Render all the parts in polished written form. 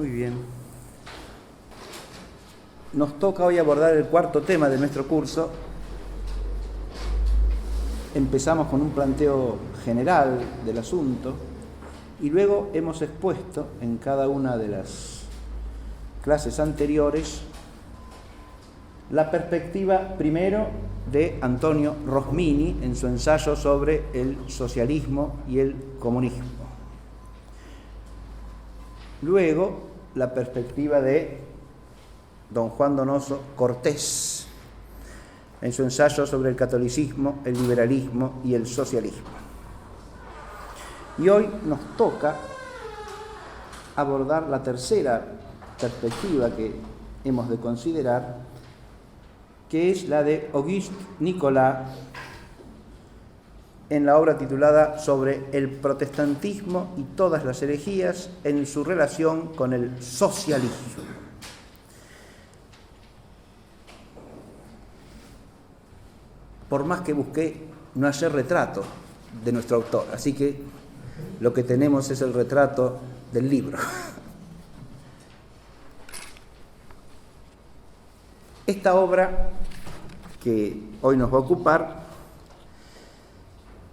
Muy bien. Nos toca hoy abordar el cuarto tema de nuestro curso. Empezamos con un planteo general del asunto y luego hemos expuesto en cada una de las clases anteriores la perspectiva primero de Antonio Rosmini en su ensayo sobre el socialismo y el comunismo. Luego la perspectiva de don Juan Donoso Cortés en su ensayo sobre el catolicismo, el liberalismo y el socialismo. Y hoy nos toca abordar la tercera perspectiva que hemos de considerar, que es la de Auguste Nicolas en la obra titulada Sobre el protestantismo y todas las herejías en su relación con el socialismo. Por más que busqué, no hallé retrato de nuestro autor, así que lo que tenemos es el retrato del libro. Esta obra que hoy nos va a ocupar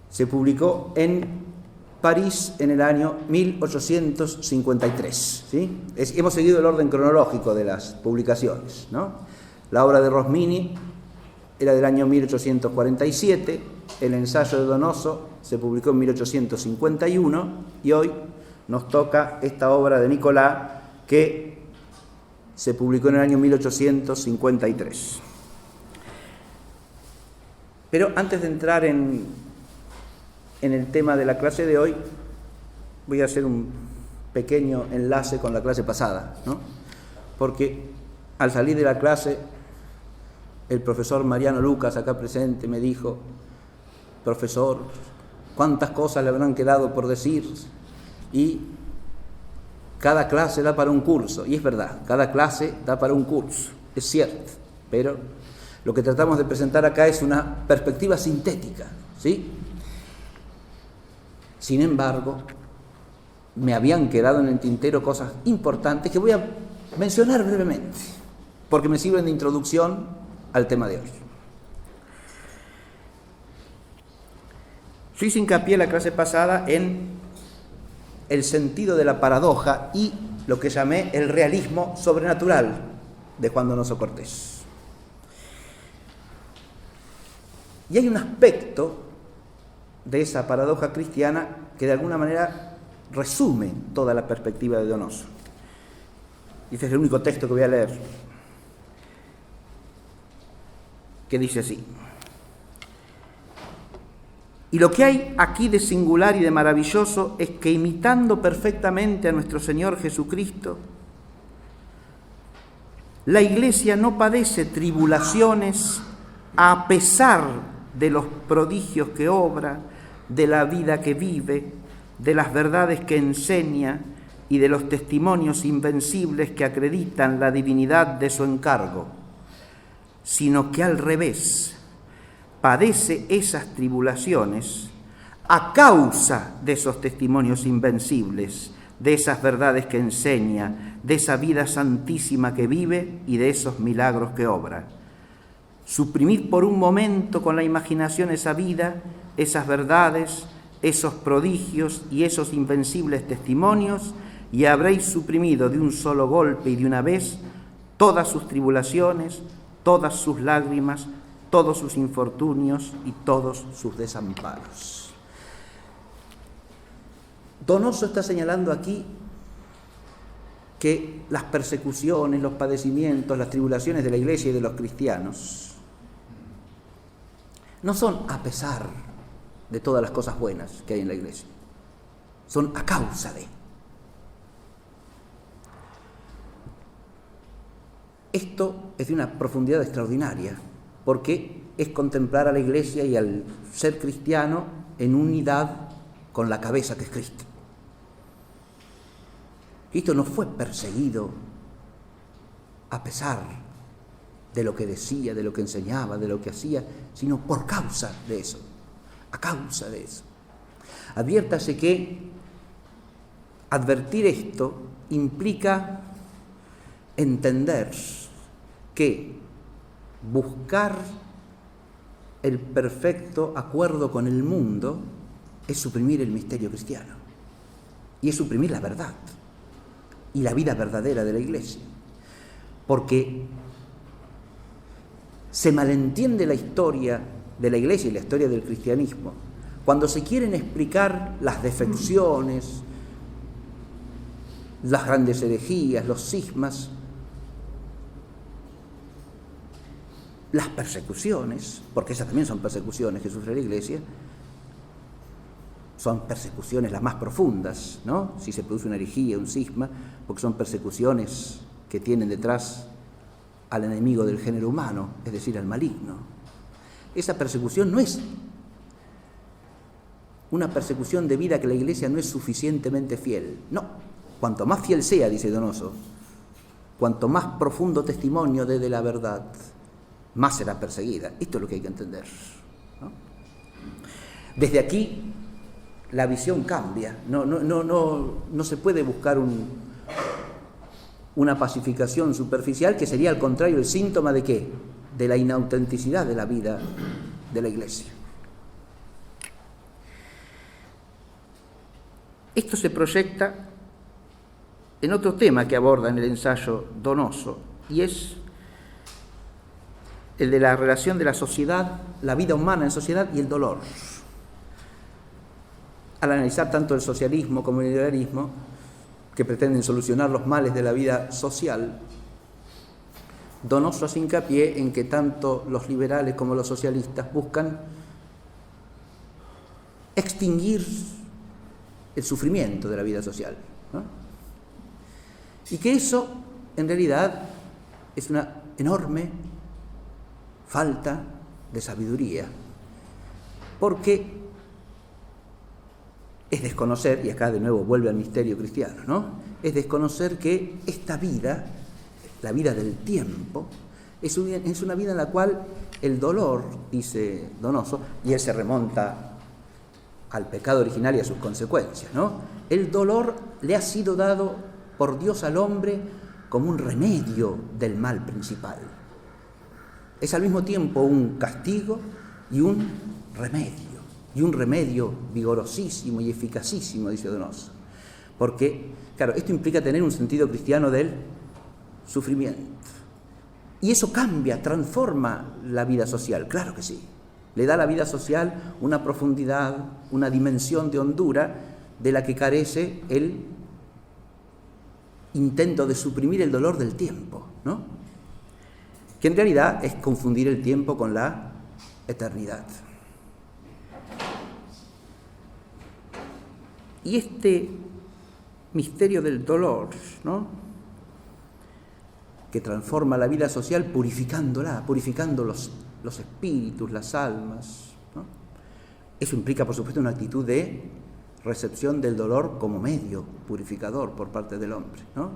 se publicó en París en el año 1853. ¿Sí? Hemos seguido el orden cronológico de las publicaciones, ¿no? La obra de Rosmini era del año 1847, el ensayo de Donoso se publicó en 1851 y hoy nos toca esta obra de Nicolás que se publicó en el año 1853. Pero antes de entrar en el tema de la clase de hoy, voy a hacer un pequeño enlace con la clase pasada, ¿no? Porque al salir de la clase, el profesor Mariano Lucas, acá presente, me dijo: profesor, cuántas cosas le habrán quedado por decir, y cada clase da para un curso, y es verdad, cada clase da para un curso, es cierto, pero lo que tratamos de presentar acá es una perspectiva sintética, ¿sí? Sin embargo, me habían quedado en el tintero cosas importantes que voy a mencionar brevemente, porque me sirven de introducción al tema de hoy. Yo hice hincapié en la clase pasada en el sentido de la paradoja y lo que llamé el realismo sobrenatural de Juan Donoso Cortés. Y hay un aspecto de esa paradoja cristiana que de alguna manera resume toda la perspectiva de Donoso. Y este es el único texto que voy a leer, que dice así: y lo que hay aquí de singular y de maravilloso es que, imitando perfectamente a nuestro Señor Jesucristo, la Iglesia no padece tribulaciones a pesar de los prodigios que obra, de la vida que vive, de las verdades que enseña y de los testimonios invencibles que acreditan la divinidad de su encargo, sino que al revés, padece esas tribulaciones a causa de esos testimonios invencibles, de esas verdades que enseña, de esa vida santísima que vive y de esos milagros que obra. Suprimid por un momento con la imaginación esa vida, esas verdades, esos prodigios y esos invencibles testimonios, y habréis suprimido de un solo golpe y de una vez todas sus tribulaciones, todas sus lágrimas, todos sus infortunios y todos sus desamparos. Donoso está señalando aquí que las persecuciones, los padecimientos, las tribulaciones de la Iglesia y de los cristianos no son a pesar de todas las cosas buenas que hay en la Iglesia, son a causa de. Esto es de una profundidad extraordinaria, porque es contemplar a la Iglesia y al ser cristiano en unidad con la cabeza que es Cristo. Cristo no fue perseguido a pesar de lo que decía, de lo que enseñaba, de lo que hacía, sino por causa de eso, a causa de eso. Adviértase que advertir esto implica entender que buscar el perfecto acuerdo con el mundo es suprimir el misterio cristiano y es suprimir la verdad y la vida verdadera de la Iglesia, porque se malentiende la historia de la Iglesia y la historia del cristianismo cuando se quieren explicar las defecciones, las grandes herejías, los cismas, las persecuciones, porque esas también son persecuciones que sufre la Iglesia, son persecuciones las más profundas, ¿no? Si se produce una herejía, un cisma, porque son persecuciones que tienen detrás al enemigo del género humano, es decir, al maligno. Esa persecución no es una persecución debida a que la Iglesia no es suficientemente fiel. No, cuanto más fiel sea, dice Donoso, cuanto más profundo testimonio dé de la verdad, más será perseguida. Esto es lo que hay que entender, ¿no? Desde aquí la visión cambia. No se puede buscar una pacificación superficial, que sería al contrario el síntoma de ¿qué? De la inautenticidad de la vida de la Iglesia. Esto se proyecta en otro tema que aborda en el ensayo Donoso, y es el de la relación de la sociedad, la vida humana en sociedad y el dolor. Al analizar tanto el socialismo como el liberalismo, que pretenden solucionar los males de la vida social, Donoso hace hincapié en que tanto los liberales como los socialistas buscan extinguir el sufrimiento de la vida social, ¿no? Y que eso, en realidad, es una enorme falta de sabiduría, porque es desconocer, y acá de nuevo vuelve al misterio cristiano, ¿no? Es desconocer que esta vida, la vida del tiempo, es una vida en la cual el dolor, dice Donoso, y él se remonta al pecado original y a sus consecuencias, ¿no? El dolor le ha sido dado por Dios al hombre como un remedio del mal principal. Es al mismo tiempo un castigo y un remedio vigorosísimo y eficacísimo, dice Donoso. Porque, claro, esto implica tener un sentido cristiano del sufrimiento. Y eso cambia, transforma la vida social, claro que sí. Le da a la vida social una profundidad, una dimensión de hondura de la que carece el intento de suprimir el dolor del tiempo, ¿no? Que en realidad es confundir el tiempo con la eternidad. Y este misterio del dolor, ¿no?, que transforma la vida social purificando los espíritus, las almas, ¿no? Eso implica, por supuesto, una actitud de recepción del dolor como medio purificador por parte del hombre, ¿no?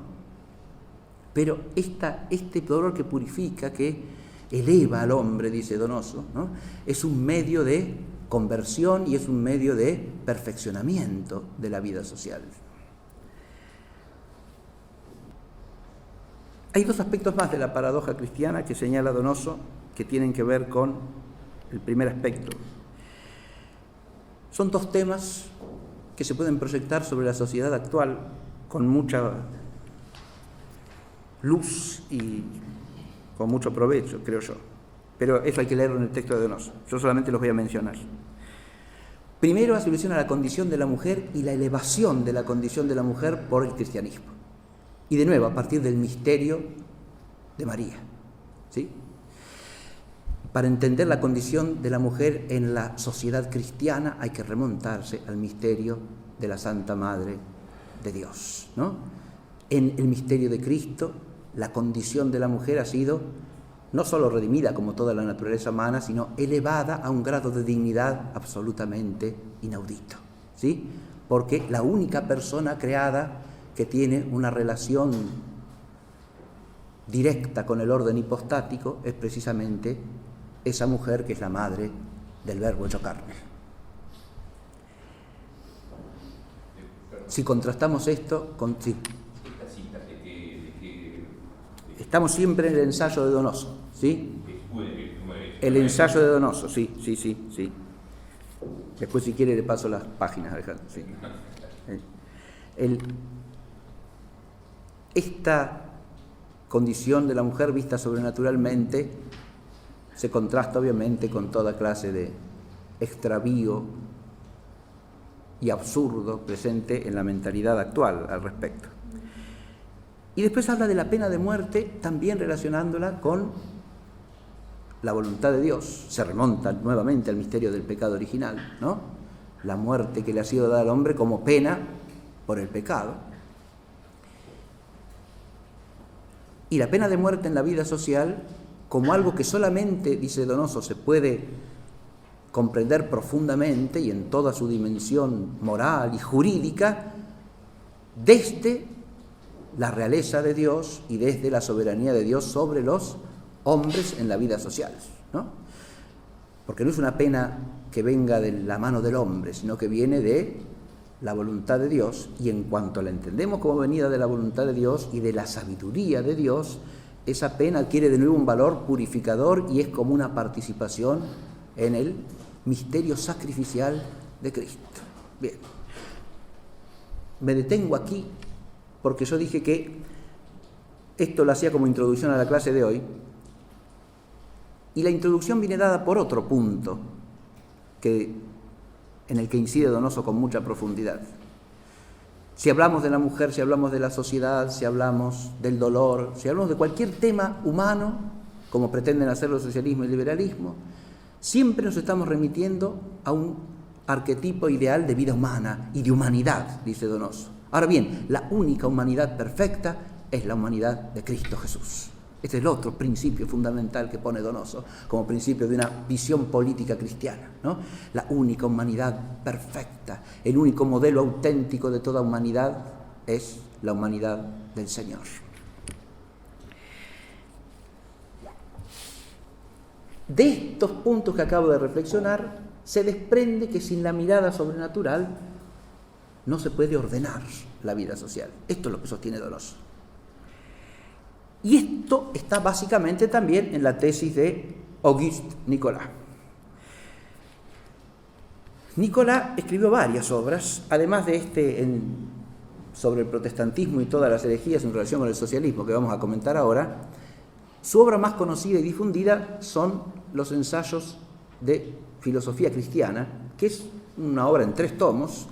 Pero este dolor que purifica, que eleva al hombre, dice Donoso, ¿no?, es un medio de conversión y es un medio de perfeccionamiento de la vida social. Hay dos aspectos más de la paradoja cristiana que señala Donoso que tienen que ver con el primer aspecto. Son dos temas que se pueden proyectar sobre la sociedad actual con mucha luz y con mucho provecho, creo yo. Pero eso hay que leerlo en el texto de Donoso. Yo solamente los voy a mencionar. Primero hace alusión a la condición de la mujer y la elevación de la condición de la mujer por el cristianismo. Y de nuevo, a partir del misterio de María, ¿sí? Para entender la condición de la mujer en la sociedad cristiana hay que remontarse al misterio de la Santa Madre de Dios, ¿no? En el misterio de Cristo, la condición de la mujer ha sido no solo redimida como toda la naturaleza humana, sino elevada a un grado de dignidad absolutamente inaudito, ¿sí? Porque la única persona creada que tiene una relación directa con el orden hipostático es precisamente esa mujer que es la madre del Verbo hecho carne. Si contrastamos esto con... Sí. Estamos siempre en el ensayo de Donoso, ¿sí? El ensayo de Donoso, sí. Después, si quiere, le paso las páginas, Alejandro. Sí. Esta condición de la mujer vista sobrenaturalmente se contrasta, obviamente, con toda clase de extravío y absurdo presente en la mentalidad actual al respecto. Y después habla de la pena de muerte, también relacionándola con la voluntad de Dios. Se remonta nuevamente al misterio del pecado original, ¿no? La muerte que le ha sido dada al hombre como pena por el pecado. Y la pena de muerte en la vida social como algo que solamente, dice Donoso, se puede comprender profundamente y en toda su dimensión moral y jurídica desde la realeza de Dios y desde la soberanía de Dios sobre los hombres en la vida social, ¿no? Porque no es una pena que venga de la mano del hombre, sino que viene de la voluntad de Dios, y en cuanto la entendemos como venida de la voluntad de Dios y de la sabiduría de Dios, esa pena adquiere de nuevo un valor purificador y es como una participación en el misterio sacrificial de Cristo. Bien, me detengo aquí porque yo dije que esto lo hacía como introducción a la clase de hoy, y la introducción viene dada por otro punto en el que incide Donoso con mucha profundidad. Si hablamos de la mujer, si hablamos de la sociedad, si hablamos del dolor, si hablamos de cualquier tema humano, como pretenden hacerlo el socialismo y el liberalismo, siempre nos estamos remitiendo a un arquetipo ideal de vida humana y de humanidad, dice Donoso. Ahora bien, la única humanidad perfecta es la humanidad de Cristo Jesús. Este es el otro principio fundamental que pone Donoso como principio de una visión política cristiana, ¿no? La única humanidad perfecta, el único modelo auténtico de toda humanidad es la humanidad del Señor. De estos puntos que acabo de reflexionar, se desprende que sin la mirada sobrenatural no se puede ordenar la vida social. Esto es lo que sostiene Donoso. Y esto está básicamente también en la tesis de Auguste Nicolas. Nicolas escribió varias obras, además de sobre el protestantismo y todas las herejías en relación con el socialismo que vamos a comentar ahora. Su obra más conocida y difundida son los ensayos de filosofía cristiana, que es una obra en 3 tomos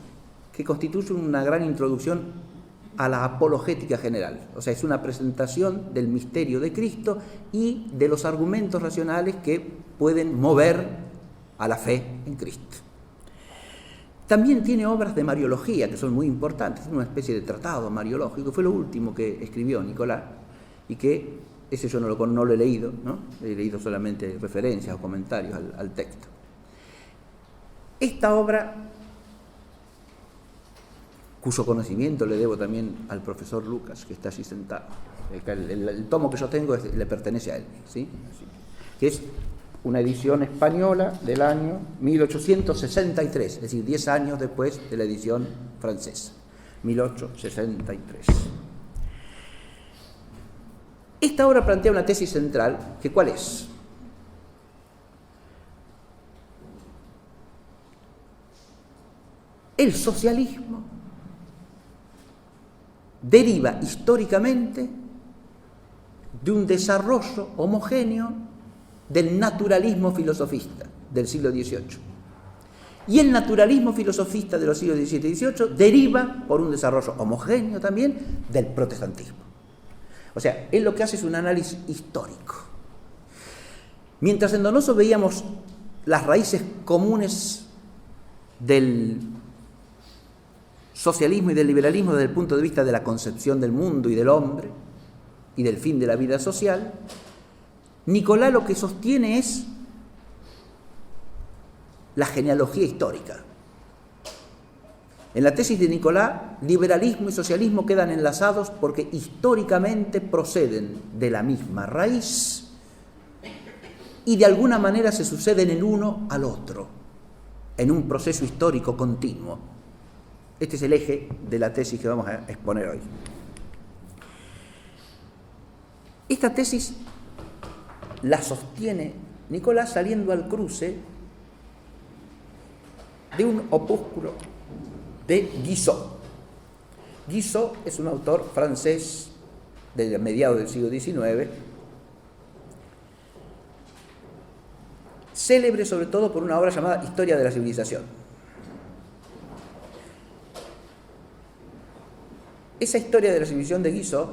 que constituye una gran introducción a la apologética general. O sea, es una presentación del misterio de Cristo y de los argumentos racionales que pueden mover a la fe en Cristo. También tiene obras de mariología que son muy importantes, una especie de tratado mariológico, fue lo último que escribió Nicolás, y que ese yo no lo he leído, ¿no? He leído solamente referencias o comentarios al texto. Esta obra, cuyo conocimiento le debo también al profesor Lucas, que está allí sentado. El tomo que yo tengo le pertenece a él, ¿sí? Que es una edición española del año 1863, es decir, 10 años después de la edición francesa, 1863. Esta obra plantea una tesis central, que ¿cuál es? El socialismo deriva históricamente de un desarrollo homogéneo del naturalismo filosofista del siglo XVIII. Y el naturalismo filosofista de los siglos XVII y XVIII deriva por un desarrollo homogéneo también del protestantismo. O sea, él lo que hace es un análisis histórico. Mientras en Donoso veíamos las raíces comunes del socialismo y del liberalismo desde el punto de vista de la concepción del mundo y del hombre y del fin de la vida social, Nicolás lo que sostiene es la genealogía histórica. En la tesis de Nicolás, liberalismo y socialismo quedan enlazados porque históricamente proceden de la misma raíz y de alguna manera se suceden el uno al otro en un proceso histórico continuo. Este es el eje de la tesis que vamos a exponer hoy. Esta tesis la sostiene Nicolás saliendo al cruce de un opúsculo de Guizot. Guizot es un autor francés de mediados del siglo XIX, célebre sobre todo por una obra llamada Historia de la Civilización. Esa historia de la civilización de Guizot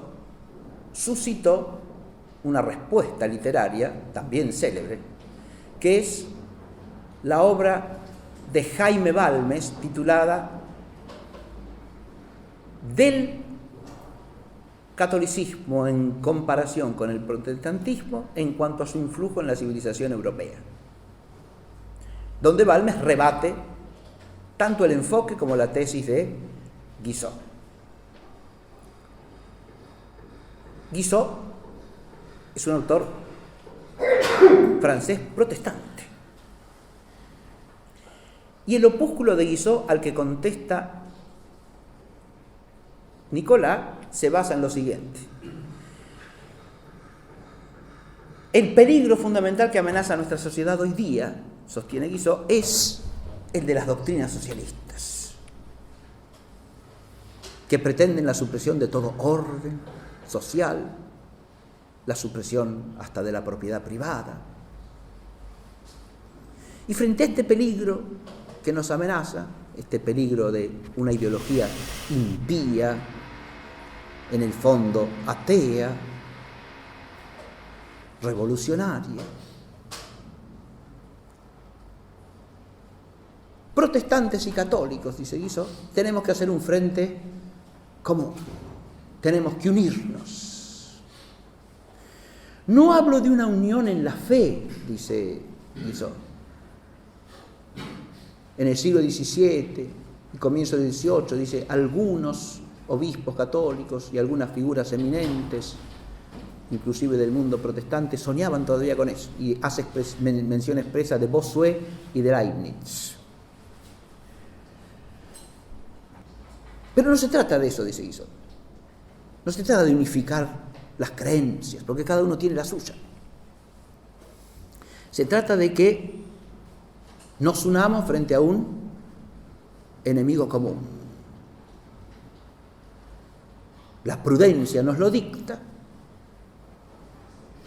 suscitó una respuesta literaria, también célebre, que es la obra de Jaime Balmes titulada Del catolicismo en comparación con el protestantismo en cuanto a su influjo en la civilización europea, donde Balmes rebate tanto el enfoque como la tesis de Guizot. Guizot es un autor francés protestante. Y el opúsculo de Guizot al que contesta Nicolás se basa en lo siguiente. El peligro fundamental que amenaza a nuestra sociedad hoy día, sostiene Guizot, es el de las doctrinas socialistas, que pretenden la supresión de todo orden social, la supresión hasta de la propiedad privada. Y frente a este peligro que nos amenaza, este peligro de una ideología impía, en el fondo atea, revolucionaria, protestantes y católicos, dice Guizot, tenemos que hacer un frente común, tenemos que unirnos. No hablo de una unión en la fe, dice Guizot. En el siglo XVII y comienzo del XVIII, dice, algunos obispos católicos y algunas figuras eminentes, inclusive del mundo protestante, soñaban todavía con eso. Y hace mención expresa de Bossuet y de Leibniz. Pero no se trata de eso, dice Guizot. No se trata de unificar las creencias, porque cada uno tiene la suya. Se trata de que nos unamos frente a un enemigo común. La prudencia nos lo dicta.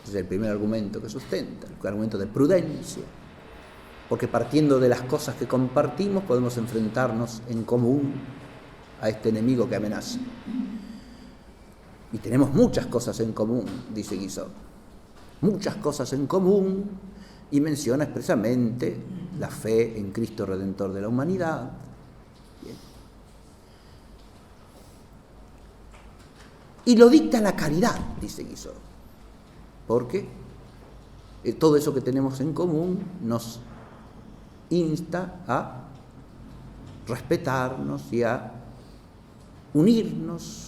Ese es el primer argumento que sustenta, el argumento de prudencia, porque partiendo de las cosas que compartimos podemos enfrentarnos en común a este enemigo que amenaza. Y tenemos muchas cosas en común, dice Guizot, muchas cosas en común, y menciona expresamente la fe en Cristo Redentor de la humanidad. Bien. Y lo dicta la caridad, dice Guizot, porque todo eso que tenemos en común nos insta a respetarnos y a unirnos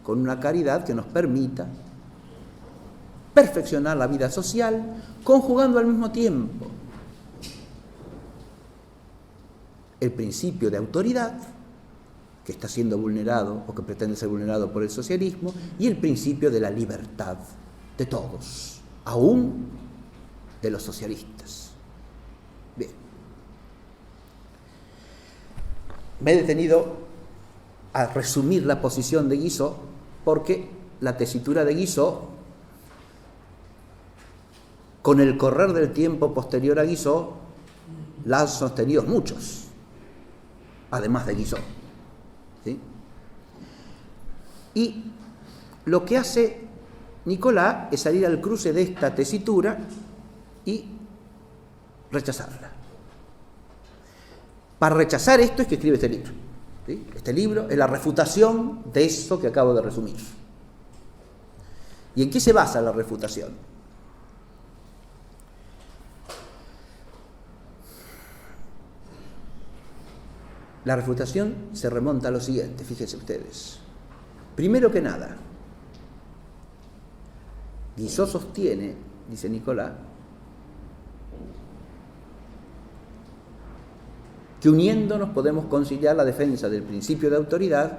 con una caridad que nos permita perfeccionar la vida social, conjugando al mismo tiempo el principio de autoridad, que está siendo vulnerado o que pretende ser vulnerado por el socialismo, y el principio de la libertad de todos, aún de los socialistas. Bien. Me he detenido a resumir la posición de Guizot porque la tesitura de Guizot, con el correr del tiempo posterior a Guizot, la han sostenido muchos, además de Guizot. ¿Sí? Y lo que hace Nicolás es salir al cruce de esta tesitura y rechazarla. Para rechazar esto es que escribe este libro. ¿Sí? Este libro es la refutación de eso que acabo de resumir. ¿Y en qué se basa la refutación? La refutación se remonta a lo siguiente, fíjense ustedes. Primero que nada, Guizot sostiene, dice Nicolás, que uniéndonos podemos conciliar la defensa del principio de autoridad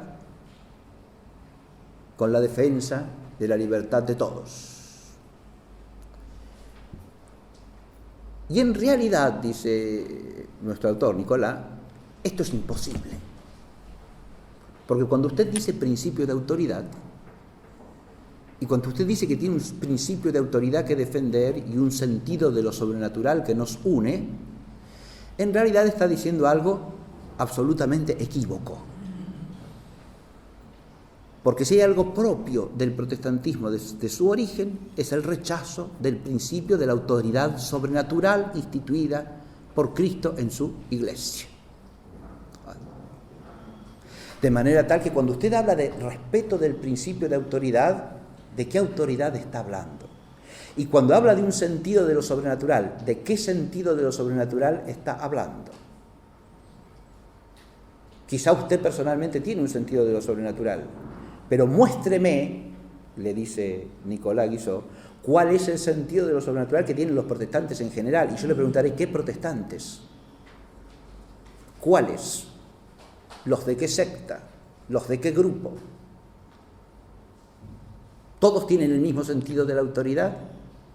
con la defensa de la libertad de todos. Y en realidad, dice nuestro autor Nicolás, esto es imposible. Porque cuando usted dice principio de autoridad, y cuando usted dice que tiene un principio de autoridad que defender y un sentido de lo sobrenatural que nos une, en realidad está diciendo algo absolutamente equívoco. Porque si hay algo propio del protestantismo desde su origen, es el rechazo del principio de la autoridad sobrenatural instituida por Cristo en su iglesia. De manera tal que cuando usted habla de respeto del principio de autoridad, ¿de qué autoridad está hablando? Y cuando habla de un sentido de lo sobrenatural, ¿de qué sentido de lo sobrenatural está hablando? Quizá usted personalmente tiene un sentido de lo sobrenatural, pero muéstreme, le dice Nicolás Guizot, cuál es el sentido de lo sobrenatural que tienen los protestantes en general. Y yo le preguntaré, ¿qué protestantes? ¿Cuáles? ¿Los de qué secta? ¿Los de qué grupo? ¿Todos tienen el mismo sentido de la autoridad?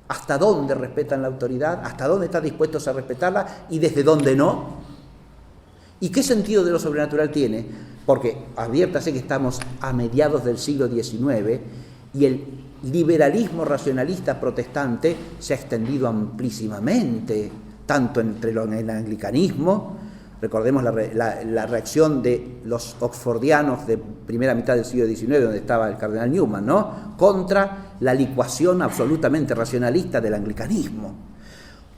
¿Hasta dónde respetan la autoridad? ¿Hasta dónde están dispuestos a respetarla? ¿Y desde dónde no? ¿Y qué sentido de lo sobrenatural tiene? Porque adviértase que estamos a mediados del siglo XIX y el liberalismo racionalista protestante se ha extendido amplísimamente, tanto entre el anglicanismo, recordemos la reacción de los oxfordianos de primera mitad del siglo XIX, donde estaba el cardenal Newman, ¿no?, contra la licuación absolutamente racionalista del anglicanismo,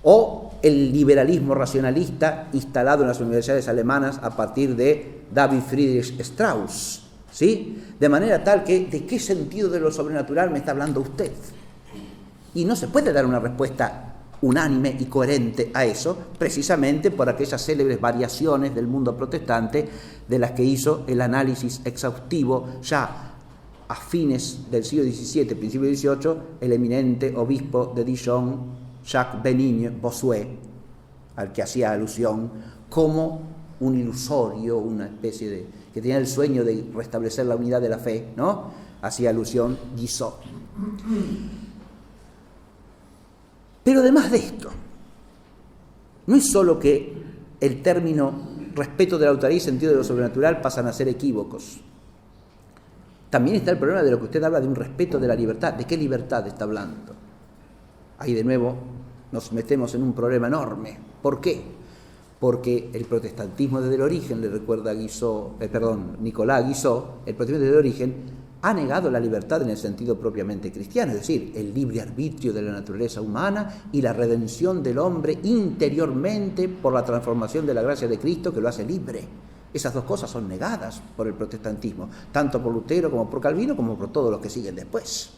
o el liberalismo racionalista instalado en las universidades alemanas a partir de David Friedrich Strauss, ¿sí? De manera tal que, ¿de qué sentido de lo sobrenatural me está hablando usted? Y no se puede dar una respuesta unánime y coherente a eso, precisamente por aquellas célebres variaciones del mundo protestante de las que hizo el análisis exhaustivo ya a fines del siglo XVII, principio del XVIII, el eminente obispo de Dijon, Jacques Benigne Bossuet, al que hacía alusión como un ilusorio, una especie de, que tenía el sueño de restablecer la unidad de la fe, ¿no? Hacía alusión Guizot. Pero además de esto, no es solo que el término respeto de la autoridad y sentido de lo sobrenatural pasan a ser equívocos. También está el problema de lo que usted habla de un respeto de la libertad. ¿De qué libertad está hablando? Ahí de nuevo nos metemos en un problema enorme. ¿Por qué? Porque el protestantismo desde el origen, le recuerda Nicolás Guizot, el protestantismo desde el origen ha negado la libertad en el sentido propiamente cristiano, es decir, el libre arbitrio de la naturaleza humana y la redención del hombre interiormente por la transformación de la gracia de Cristo que lo hace libre. Esas dos cosas son negadas por el protestantismo, tanto por Lutero como por Calvino, como por todos los que siguen después.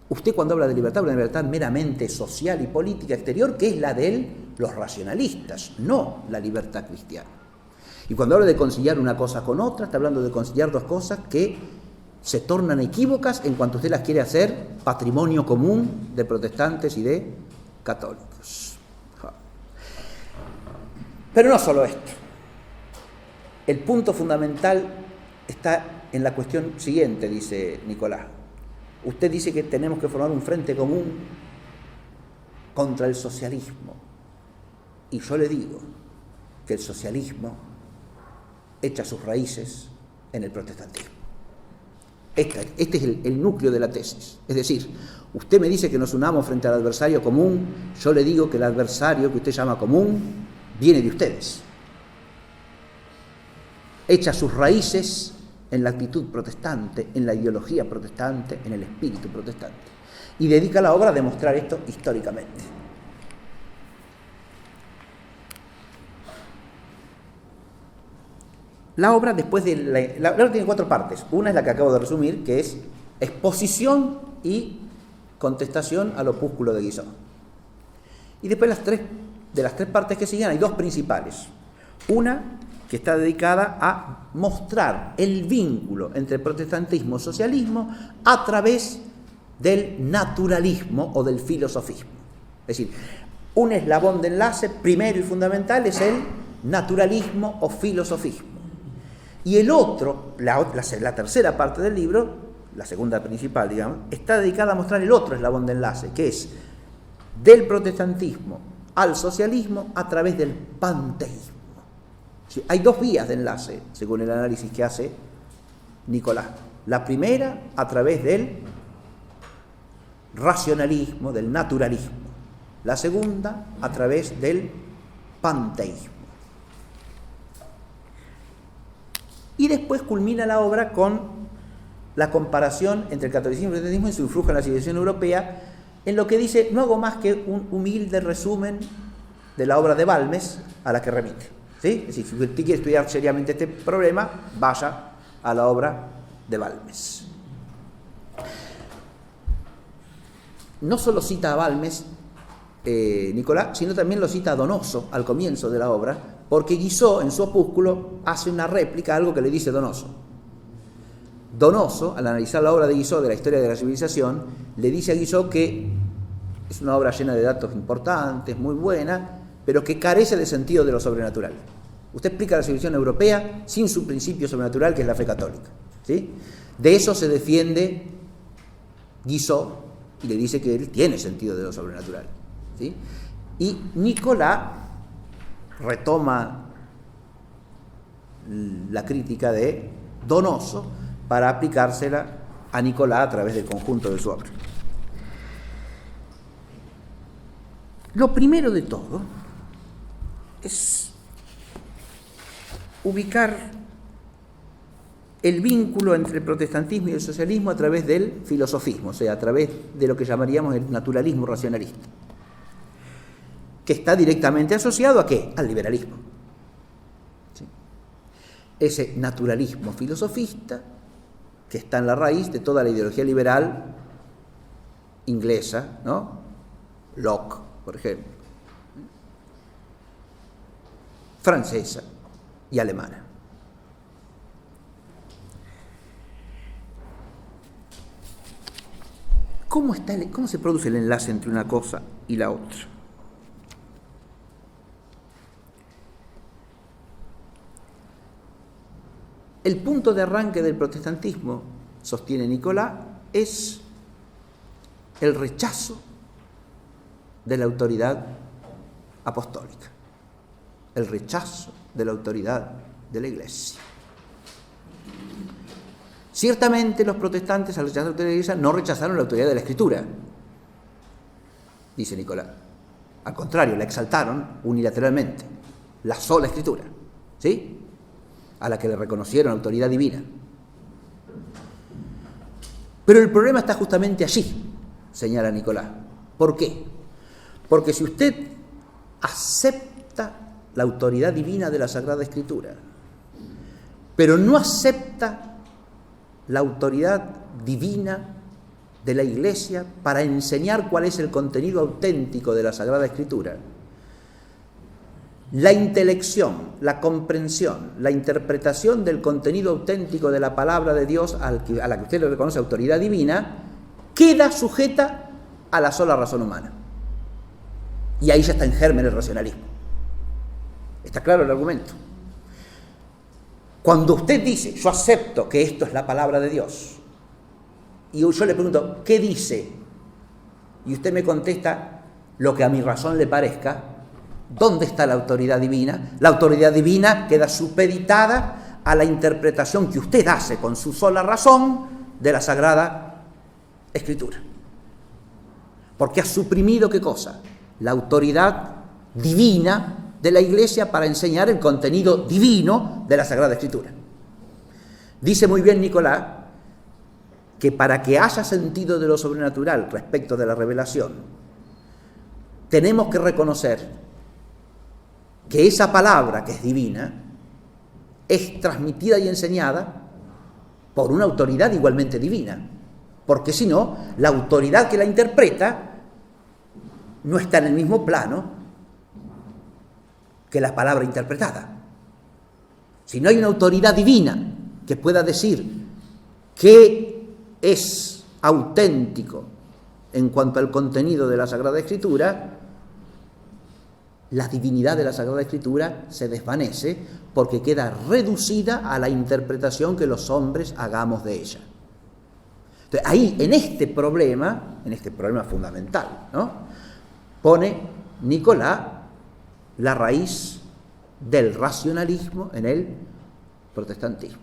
Usted cuando habla de libertad meramente social y política exterior, que es la de los racionalistas, no la libertad cristiana. Y cuando habla de conciliar una cosa con otra, está hablando de conciliar dos cosas que se tornan equívocas en cuanto usted las quiere hacer patrimonio común de protestantes y de católicos. Pero no solo esto. El punto fundamental está en la cuestión siguiente, dice Nicolás. Usted dice que tenemos que formar un frente común contra el socialismo. Y yo le digo que el socialismo echa sus raíces en el protestantismo. Este es el núcleo de la tesis. Es decir, usted me dice que nos unamos frente al adversario común, yo le digo que el adversario que usted llama común viene de ustedes. Echa sus raíces en la actitud protestante, en la ideología protestante, en el espíritu protestante. Y dedica la obra a demostrar esto históricamente. La obra después de la obra tiene 4 partes. Una es la que acabo de resumir, que es exposición y contestación al opúsculo de Guizot. Y después de las 3 partes que siguen hay 2 principales. Una que está dedicada a mostrar el vínculo entre protestantismo y socialismo a través del naturalismo o del filosofismo. Es decir, un eslabón de enlace primero y fundamental es el naturalismo o filosofismo. Y el otro, la tercera parte del libro, la segunda principal, digamos, está dedicada a mostrar el otro eslabón de enlace, que es del protestantismo al socialismo a través del panteísmo. Sí, hay dos vías de enlace, según el análisis que hace Nicolás. La primera, a través del racionalismo, del naturalismo. La segunda, a través del panteísmo. Y después culmina la obra con la comparación entre el catolicismo y el protestantismo y su influjo en la civilización europea, en lo que dice: no hago más que un humilde resumen de la obra de Balmes a la que remite. ¿Sí? Es decir, si usted quiere estudiar seriamente este problema, vaya a la obra de Balmes. No solo cita a Balmes, Nicolás, sino también lo cita a Donoso al comienzo de la obra, porque Guizot, en su opúsculo, hace una réplica a algo que le dice Donoso. Donoso, al analizar la obra de Guizot de la historia de la civilización, le dice a Guizot que es una obra llena de datos importantes, muy buena, pero que carece de sentido de lo sobrenatural. Usted explica la civilización europea sin su principio sobrenatural, que es la fe católica. ¿Sí? De eso se defiende Guizot y le dice que él tiene sentido de lo sobrenatural. ¿Sí? Y Nicolás retoma la crítica de Donoso para aplicársela a Nicolás a través del conjunto de su obra. Lo primero de todo es ubicar el vínculo entre el protestantismo y el socialismo a través del filosofismo, o sea, a través de lo que llamaríamos el naturalismo racionalista, que está directamente asociado ¿a qué? Al liberalismo. ¿Sí? Ese naturalismo filosofista que está en la raíz de toda la ideología liberal inglesa, ¿no? Locke, por ejemplo, francesa y alemana. ¿Cómo se produce el enlace entre una cosa y la otra? El punto de arranque del protestantismo, sostiene Nicolás, es el rechazo de la autoridad apostólica, el rechazo de la autoridad de la Iglesia. Ciertamente los protestantes, al rechazar la autoridad de la Iglesia, no rechazaron la autoridad de la Escritura, dice Nicolás. Al contrario, la exaltaron unilateralmente, la sola Escritura, ¿sí?, a la que le reconocieron autoridad divina. Pero el problema está justamente allí, señala Nicolás. ¿Por qué? Porque si usted acepta la autoridad divina de la Sagrada Escritura, pero no acepta la autoridad divina de la Iglesia para enseñar cuál es el contenido auténtico de la Sagrada Escritura, la intelección, la comprensión, la interpretación del contenido auténtico de la palabra de Dios a la que usted le reconoce autoridad divina, queda sujeta a la sola razón humana. Y ahí ya está en germen el racionalismo. ¿Está claro el argumento? Cuando usted dice, yo acepto que esto es la palabra de Dios, y yo le pregunto, ¿qué dice? Y usted me contesta lo que a mi razón le parezca, ¿dónde está la autoridad divina? La autoridad divina queda supeditada a la interpretación que usted hace con su sola razón de la Sagrada Escritura. Porque ha suprimido, ¿qué cosa? La autoridad divina de la Iglesia para enseñar el contenido divino de la Sagrada Escritura. Dice muy bien Nicolás que para que haya sentido de lo sobrenatural respecto de la revelación, tenemos que reconocer que esa palabra que es divina es transmitida y enseñada por una autoridad igualmente divina, porque si no, la autoridad que la interpreta no está en el mismo plano que la palabra interpretada. Si no hay una autoridad divina que pueda decir qué es auténtico en cuanto al contenido de la Sagrada Escritura, la divinidad de la Sagrada Escritura se desvanece porque queda reducida a la interpretación que los hombres hagamos de ella. Entonces, ahí, en este problema fundamental, ¿no?, pone Nicolás la raíz del racionalismo en el protestantismo.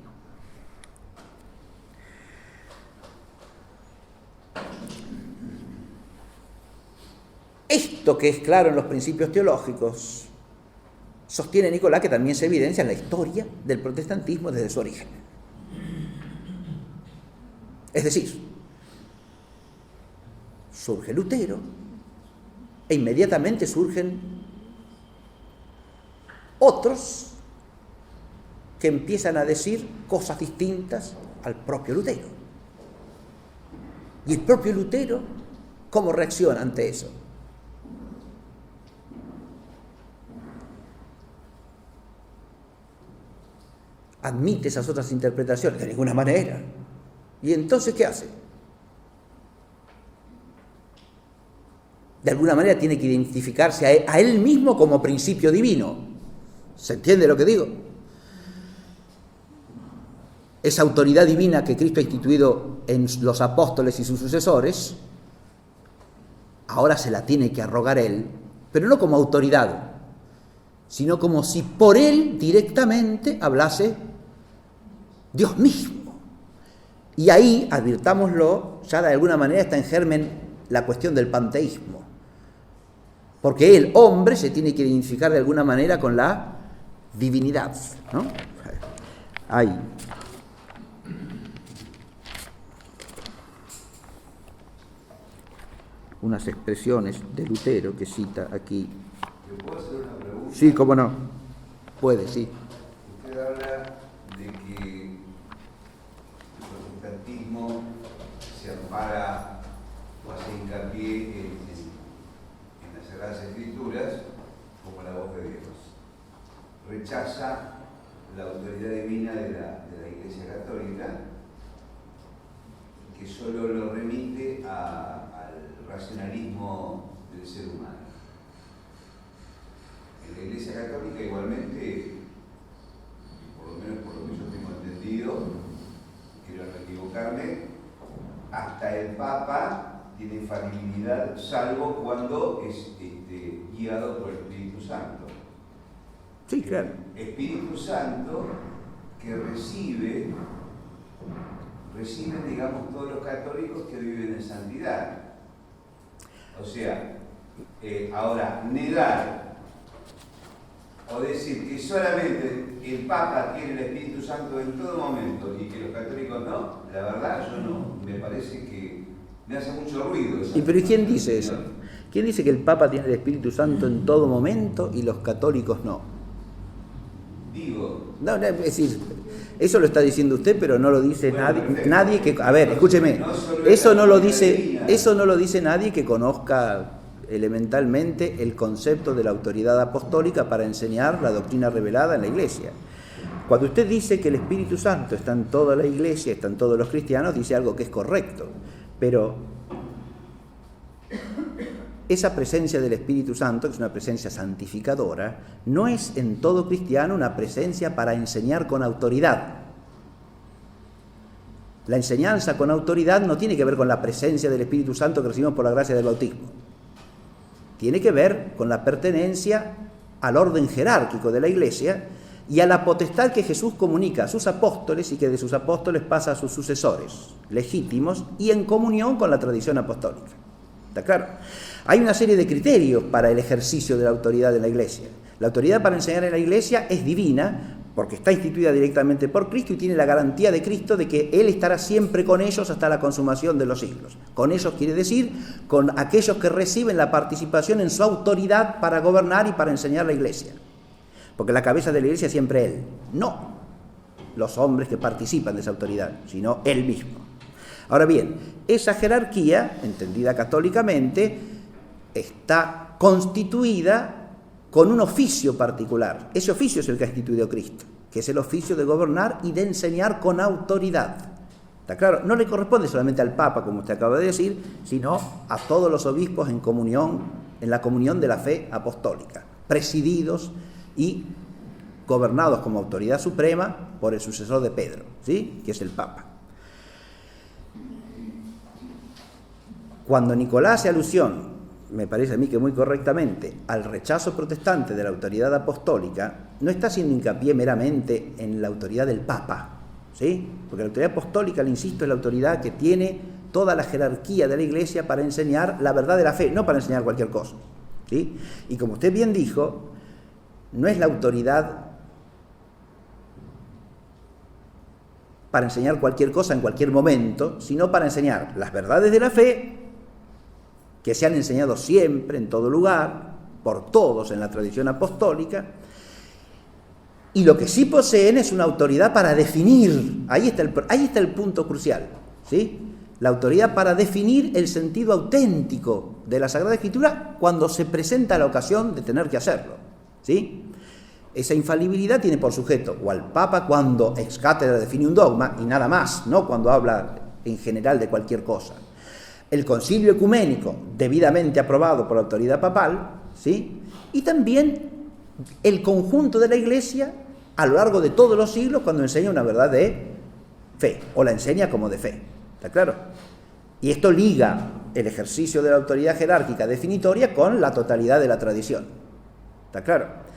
Esto que es claro en los principios teológicos, sostiene Nicolás que también se evidencia en la historia del protestantismo desde su origen. Es decir, surge Lutero e inmediatamente surgen otros que empiezan a decir cosas distintas al propio Lutero. Y el propio Lutero, ¿cómo reacciona ante eso? ¿Admite esas otras interpretaciones? De ninguna manera. ¿Y entonces qué hace? De alguna manera tiene que identificarse a él mismo como principio divino. ¿Se entiende lo que digo? Esa autoridad divina que Cristo ha instituido en los apóstoles y sus sucesores, ahora se la tiene que arrogar él, pero no como autoridad, sino como si por él directamente hablase Dios mismo. Y ahí, advirtámoslo, ya de alguna manera está en germen la cuestión del panteísmo. Porque el hombre se tiene que identificar de alguna manera con la divinidad, ¿no? Hay unas expresiones de Lutero que cita aquí. ¿Le puedo hacer una pregunta? Sí, cómo no. Puede, sí. Usted habla de que el protestantismo se ampara o hace hincapié en las Sagradas Escrituras como la voz de Dios. Rechaza la autoridad divina de la Iglesia Católica, que solo lo remite al racionalismo del ser humano. En la Iglesia Católica igualmente, por lo menos por lo que yo tengo entendido, quiero no equivocarme, hasta el Papa tiene infalibilidad, salvo cuando es guiado por el Espíritu Santo. Sí, claro. Espíritu Santo que reciben, digamos, todos los católicos que viven en santidad. O sea, ahora, negar o decir que solamente el Papa tiene el Espíritu Santo en todo momento y que los católicos no, la verdad yo no, me parece que me hace mucho ruido. ¿Y pero quién dice eso? ¿Quién dice que el Papa tiene el Espíritu Santo en todo momento y los católicos no? Digo. No, es decir, eso lo está diciendo usted, pero no lo dice nadie que, a ver, escúcheme, eso no lo dice nadie que conozca elementalmente el concepto de la autoridad apostólica para enseñar la doctrina revelada en la Iglesia. Cuando usted dice que el Espíritu Santo está en toda la Iglesia, está en todos los cristianos, dice algo que es correcto, pero esa presencia del Espíritu Santo, que es una presencia santificadora, no es en todo cristiano una presencia para enseñar con autoridad. La enseñanza con autoridad no tiene que ver con la presencia del Espíritu Santo que recibimos por la gracia del bautismo. Tiene que ver con la pertenencia al orden jerárquico de la Iglesia y a la potestad que Jesús comunica a sus apóstoles y que de sus apóstoles pasa a sus sucesores legítimos y en comunión con la tradición apostólica. ¿Está claro? Hay una serie de criterios para el ejercicio de la autoridad en la Iglesia. La autoridad para enseñar en la Iglesia es divina porque está instituida directamente por Cristo y tiene la garantía de Cristo de que Él estará siempre con ellos hasta la consumación de los siglos. Con ellos quiere decir con aquellos que reciben la participación en su autoridad para gobernar y para enseñar la Iglesia. Porque la cabeza de la Iglesia es siempre Él, no los hombres que participan de esa autoridad, sino Él mismo. Ahora bien, esa jerarquía, entendida católicamente, está constituida con un oficio particular. Ese oficio es el que ha instituido Cristo, que es el oficio de gobernar y de enseñar con autoridad. ¿Está claro? No le corresponde solamente al Papa, como usted acaba de decir, sino a todos los obispos en comunión, en la comunión de la fe apostólica, presididos y gobernados como autoridad suprema por el sucesor de Pedro, ¿sí? Que es el Papa. Cuando Nicolás hace alusión me parece a mí que muy correctamente, al rechazo protestante de la autoridad apostólica, no está haciendo hincapié meramente en la autoridad del Papa, ¿sí? Porque la autoridad apostólica, le insisto, es la autoridad que tiene toda la jerarquía de la Iglesia para enseñar la verdad de la fe, no para enseñar cualquier cosa, ¿sí? Y como usted bien dijo, no es la autoridad para enseñar cualquier cosa en cualquier momento, sino para enseñar las verdades de la fe que se han enseñado siempre, en todo lugar, por todos en la tradición apostólica, y lo que sí poseen es una autoridad para definir, ahí está el punto crucial, ¿sí? La autoridad para definir el sentido auténtico de la Sagrada Escritura cuando se presenta la ocasión de tener que hacerlo, ¿sí? Esa infalibilidad tiene por sujeto o al Papa cuando ex cátedra define un dogma y nada más, no cuando habla en general de cualquier cosa. El concilio ecuménico, debidamente aprobado por la autoridad papal, ¿sí? Y también el conjunto de la Iglesia a lo largo de todos los siglos cuando enseña una verdad de fe, o la enseña como de fe, ¿está claro? Y esto liga el ejercicio de la autoridad jerárquica definitoria con la totalidad de la tradición, ¿está claro?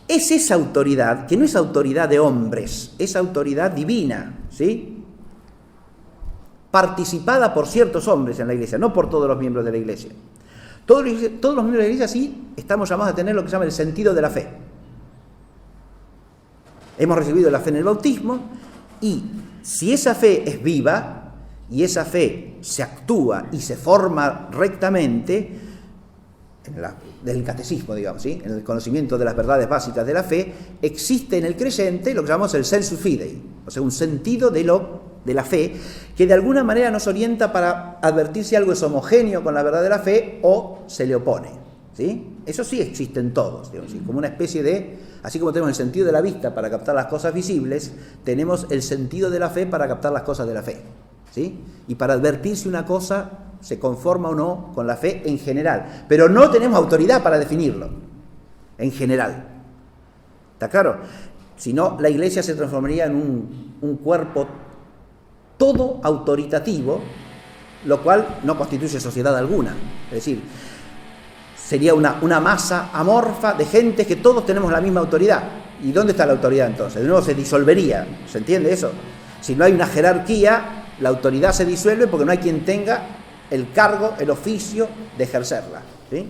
Es esa autoridad, que no es autoridad de hombres, es autoridad divina, ¿sí? Participada por ciertos hombres en la Iglesia, no por todos los miembros de la Iglesia. Todos los miembros de la Iglesia sí estamos llamados a tener lo que se llama el sentido de la fe. Hemos recibido la fe en el bautismo y si esa fe es viva y esa fe se actúa y se forma rectamente del catecismo, digamos, ¿sí? En el conocimiento de las verdades básicas de la fe, existe en el creyente lo que llamamos el sensus fidei, o sea, un sentido de la fe que de alguna manera nos orienta para advertir si algo es homogéneo con la verdad de la fe o se le opone, ¿sí? Eso sí existe en todos, digamos, ¿sí? Como una especie de, así como tenemos el sentido de la vista para captar las cosas visibles, tenemos el sentido de la fe para captar las cosas de la fe, ¿sí? Y para advertir si una cosa se conforma o no con la fe en general, pero no tenemos autoridad para definirlo en general, ¿está claro? Si no, la Iglesia se transformaría en un cuerpo todo autoritativo, lo cual no constituye sociedad alguna, es decir, sería una masa amorfa de gente que todos tenemos la misma autoridad. ¿Y dónde está la autoridad entonces? De nuevo se disolvería, ¿se entiende eso? Si no hay una jerarquía, la autoridad se disuelve porque no hay quien tenga el cargo, el oficio de ejercerla, ¿sí?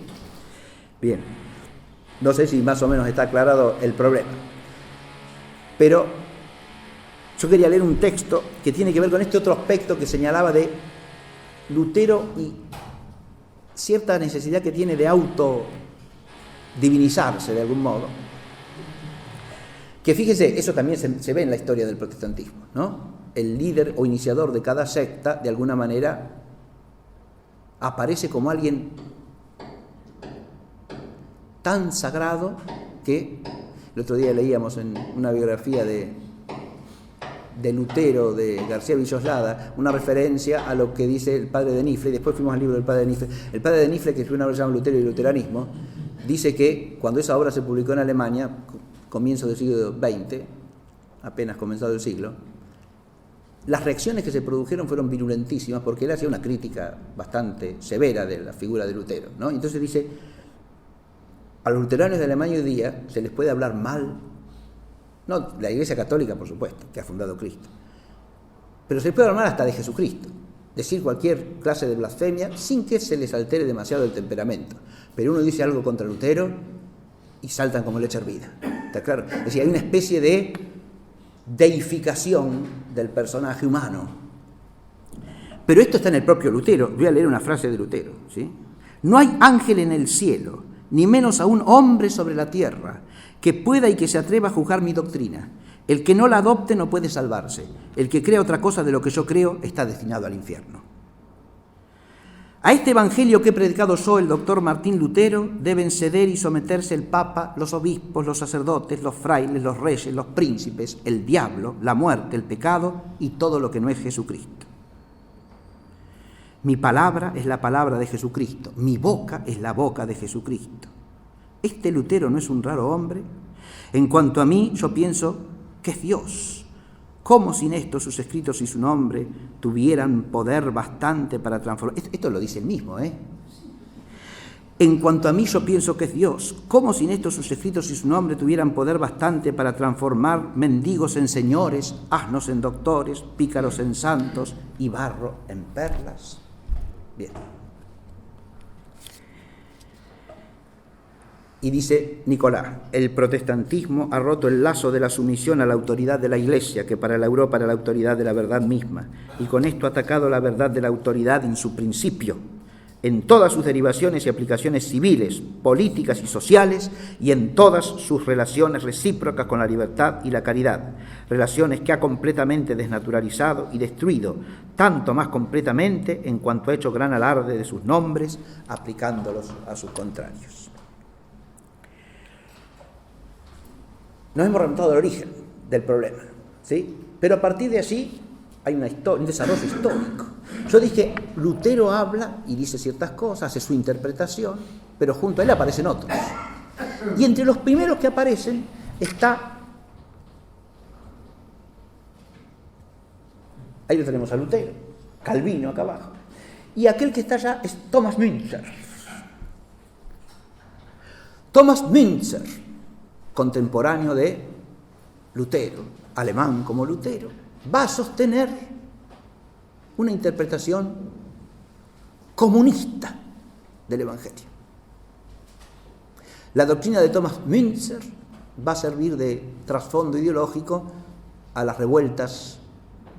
Bien, no sé si más o menos está aclarado el problema, pero yo quería leer un texto que tiene que ver con este otro aspecto que señalaba de Lutero y cierta necesidad que tiene de autodivinizarse de algún modo, que fíjese, eso también se ve en la historia del protestantismo, ¿no? El líder o iniciador de cada secta, de alguna manera, aparece como alguien tan sagrado que el otro día leíamos en una biografía de Lutero, de García Villoslada, una referencia a lo que dice el padre de Nifle, y después fuimos al libro del padre de Nifle. El padre de Nifle, que escribió una obra llamada Lutero y el luteranismo, dice que cuando esa obra se publicó en Alemania, comienzo del siglo XX, apenas comenzado el siglo, las reacciones que se produjeron fueron virulentísimas porque él hacía una crítica bastante severa de la figura de Lutero, ¿no? Entonces dice, a los luteranos de Alemania hoy día se les puede hablar mal, no la Iglesia Católica, por supuesto, que ha fundado Cristo, pero se les puede hablar mal hasta de Jesucristo, decir cualquier clase de blasfemia sin que se les altere demasiado el temperamento. Pero uno dice algo contra Lutero y saltan como leche hervida, ¿está claro? Es decir, hay una especie de deificación del personaje humano. Pero esto está en el propio Lutero. Voy a leer una frase de Lutero, ¿sí? No hay ángel en el cielo, ni menos aún hombre sobre la tierra, que pueda y que se atreva a juzgar mi doctrina. El que no la adopte no puede salvarse. El que crea otra cosa de lo que yo creo está destinado al infierno. A este evangelio que he predicado yo, el doctor Martín Lutero, deben ceder y someterse el Papa, los obispos, los sacerdotes, los frailes, los reyes, los príncipes, el diablo, la muerte, el pecado y todo lo que no es Jesucristo. Mi palabra es la palabra de Jesucristo, mi boca es la boca de Jesucristo. ¿Este Lutero no es un raro hombre? En cuanto a mí, yo pienso que es Dios. ¿Cómo sin esto sus escritos y su nombre tuvieran poder bastante para transformar? Esto lo dice él mismo, ¿eh? En cuanto a mí, yo pienso que es Dios. ¿Cómo sin estos sus escritos y su nombre tuvieran poder bastante para transformar mendigos en señores, asnos en doctores, pícaros en santos y barro en perlas? Bien. Y dice Nicolás, el protestantismo ha roto el lazo de la sumisión a la autoridad de la Iglesia, que para la Europa era la autoridad de la verdad misma, y con esto ha atacado la verdad de la autoridad en su principio, en todas sus derivaciones y aplicaciones civiles, políticas y sociales, y en todas sus relaciones recíprocas con la libertad y la caridad, relaciones que ha completamente desnaturalizado y destruido, tanto más completamente en cuanto ha hecho gran alarde de sus nombres, aplicándolos a sus contrarios. Nos hemos remontado al origen del problema, ¿sí? Pero a partir de allí hay una historia, un desarrollo histórico. Yo dije, Lutero habla y dice ciertas cosas, hace su interpretación, pero junto a él aparecen otros. Y entre los primeros que aparecen está, ahí lo tenemos a Lutero, Calvino acá abajo, y aquel que está allá es Thomas Müntzer. Thomas Müntzer, contemporáneo de Lutero, alemán como Lutero, va a sostener una interpretación comunista del Evangelio. La doctrina de Thomas Müntzer va a servir de trasfondo ideológico a las revueltas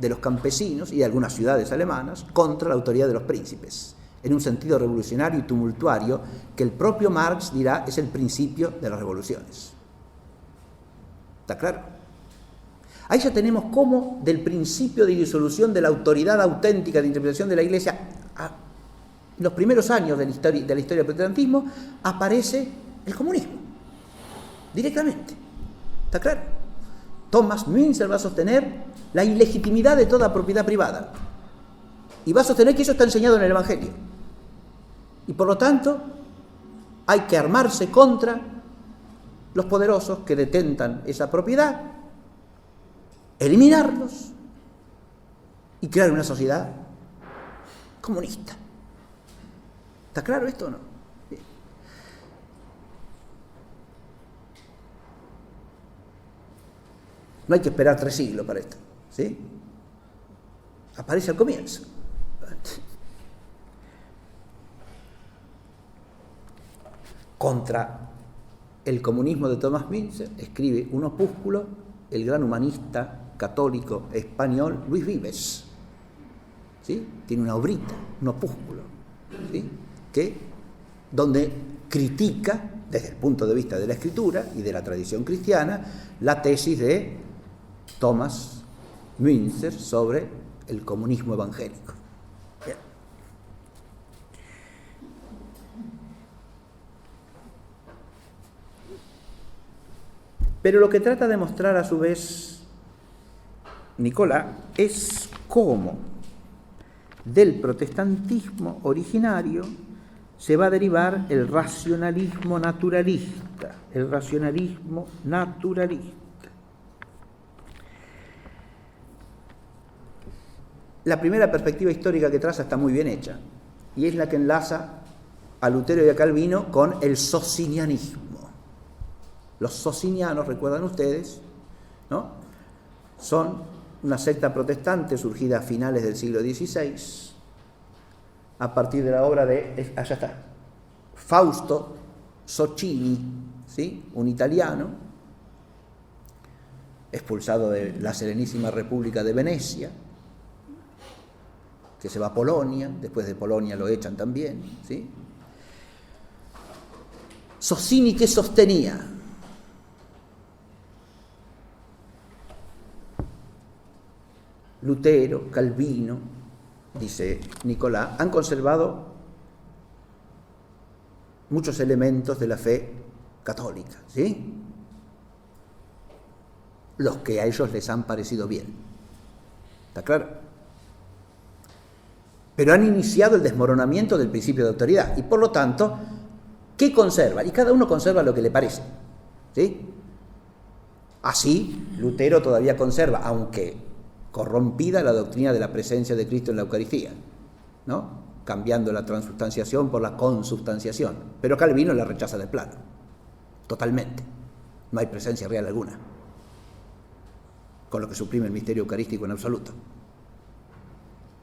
de los campesinos y de algunas ciudades alemanas contra la autoridad de los príncipes, en un sentido revolucionario y tumultuario que el propio Marx dirá es el principio de las revoluciones. ¿Está claro? Ahí ya tenemos cómo del principio de disolución de la autoridad auténtica de interpretación de la Iglesia a los primeros años de la historia del protestantismo aparece el comunismo, directamente. ¿Está claro? Thomas Müntzer va a sostener la ilegitimidad de toda propiedad privada y va a sostener que eso está enseñado en el Evangelio. Y por lo tanto hay que armarse contra los poderosos que detentan esa propiedad, eliminarlos y crear una sociedad comunista. ¿Está claro esto o no? Bien. No hay que esperar 3 siglos para esto, ¿sí? Aparece al comienzo. Contra el comunismo de Thomas Müntzer escribe un opúsculo el gran humanista católico español Luis Vives, ¿sí? Tiene una obrita, un opúsculo, ¿sí? Donde critica desde el punto de vista de la escritura y de la tradición cristiana la tesis de Thomas Müntzer sobre el comunismo evangélico. Bien. Pero lo que trata de mostrar a su vez Nicolás es cómo del protestantismo originario se va a derivar el racionalismo naturalista. El racionalismo naturalista. La primera perspectiva histórica que traza está muy bien hecha y es la que enlaza a Lutero y a Calvino con el socinianismo. Los socinianos, recuerdan ustedes, ¿no? Son una secta protestante surgida a finales del siglo XVI, a partir de la obra de, allá está, Fausto Socini, ¿sí? Un italiano, expulsado de la Serenísima República de Venecia, que se va a Polonia, después de Polonia lo echan también, ¿sí? Socini, ¿qué sostenía? Lutero, Calvino, dice Nicolás, han conservado muchos elementos de la fe católica, ¿sí? Los que a ellos les han parecido bien. ¿Está claro? Pero han iniciado el desmoronamiento del principio de autoridad y por lo tanto, ¿qué conservan? Y cada uno conserva lo que le parece, ¿sí? Así, Lutero todavía conserva, aunque corrompida, la doctrina de la presencia de Cristo en la Eucaristía, ¿no? cambiando la transubstanciación por la consubstanciación. Pero Calvino la rechaza de plano, totalmente. No hay presencia real alguna, con lo que suprime el misterio eucarístico en absoluto.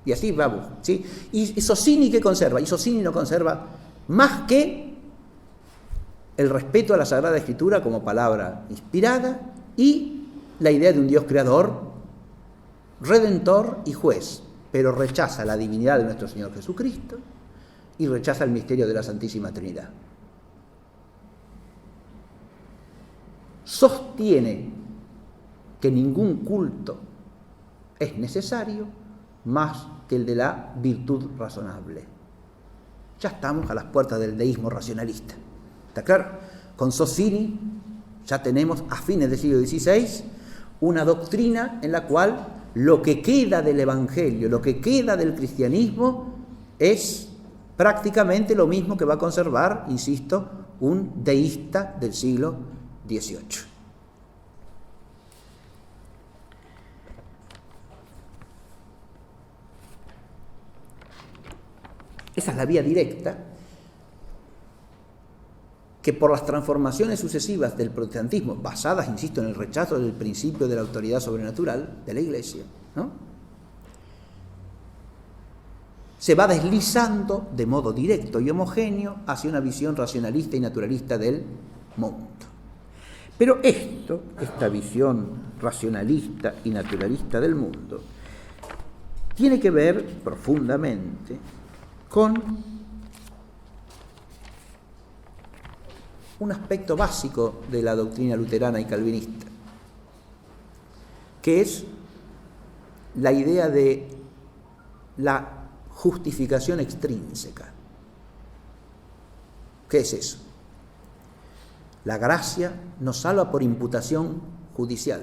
Y así vamos, ¿sí? ¿Y Socini qué conserva? Y Socini no conserva más que el respeto a la Sagrada Escritura como palabra inspirada y la idea de un Dios creador, redentor y juez, pero rechaza la divinidad de nuestro Señor Jesucristo y rechaza el misterio de la Santísima Trinidad. Sostiene que ningún culto es necesario más que el de la virtud razonable. Ya estamos a las puertas del deísmo racionalista. ¿Está claro? Con Socini ya tenemos a fines del siglo XVI una doctrina en la cual lo que queda del Evangelio, lo que queda del cristianismo es prácticamente lo mismo que va a conservar, insisto, un deísta del siglo XVIII. Esa es la vía directa que por las transformaciones sucesivas del protestantismo, basadas, insisto, en el rechazo del principio de la autoridad sobrenatural de la Iglesia, ¿no?, se va deslizando de modo directo y homogéneo hacia una visión racionalista y naturalista del mundo. Pero esta visión racionalista y naturalista del mundo, tiene que ver profundamente con un aspecto básico de la doctrina luterana y calvinista, que es la idea de la justificación extrínseca. ¿Qué es eso? La gracia nos salva por imputación judicial,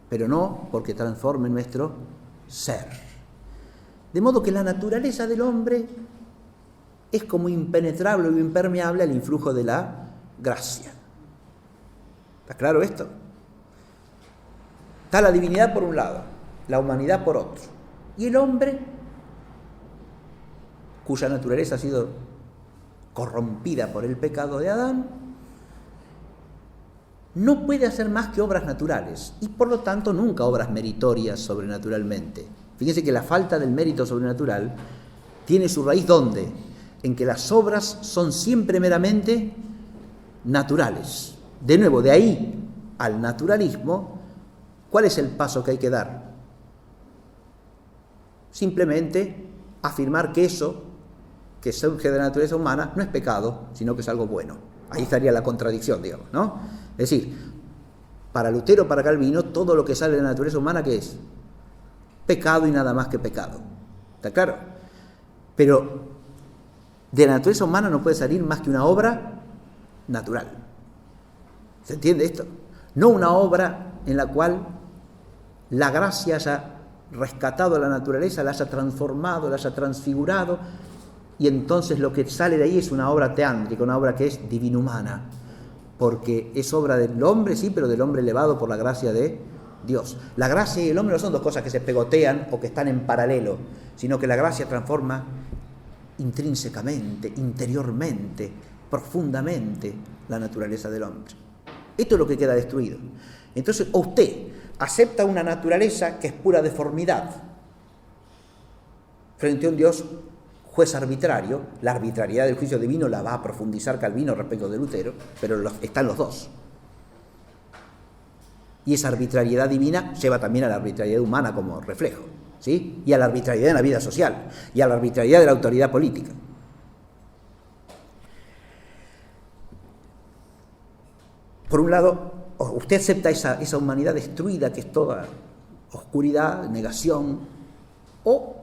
pero no porque transforme nuestro ser. De modo que la naturaleza del hombre es como impenetrable o impermeable al influjo de la gracia. ¿Está claro esto? Está la divinidad por un lado, la humanidad por otro, y el hombre, cuya naturaleza ha sido corrompida por el pecado de Adán, no puede hacer más que obras naturales y por lo tanto nunca obras meritorias sobrenaturalmente. Fíjense que la falta del mérito sobrenatural tiene su raíz ¿dónde? En que las obras son siempre meramente naturales. De nuevo, de ahí al naturalismo, ¿cuál es el paso que hay que dar? Simplemente afirmar que eso que surge de la naturaleza humana no es pecado, sino que es algo bueno. Ahí estaría la contradicción, digamos, ¿no? Es decir, para Lutero, para Calvino, todo lo que sale de la naturaleza humana, ¿qué es? Pecado y nada más que pecado. ¿Está claro? Pero de la naturaleza humana no puede salir más que una obra natural. ¿Se entiende esto? No una obra en la cual la gracia haya rescatado a la naturaleza, la haya transformado, la haya transfigurado, y entonces lo que sale de ahí es una obra teántrica, una obra que es divinhumana, porque es obra del hombre, sí, pero del hombre elevado por la gracia de Dios. La gracia y el hombre no son dos cosas que se pegotean o que están en paralelo, sino que la gracia transforma intrínsecamente, interiormente, profundamente la naturaleza del hombre. Esto es lo que queda destruido. Entonces, o usted acepta una naturaleza que es pura deformidad frente a un Dios juez arbitrario. La arbitrariedad del juicio divino la va a profundizar Calvino respecto de Lutero, pero están los dos. Y esa arbitrariedad divina lleva también a la arbitrariedad humana como reflejo, ¿sí? Y a la arbitrariedad en la vida social, y a la arbitrariedad de la autoridad política. Por un lado, usted acepta esa humanidad destruida que es toda oscuridad, negación, o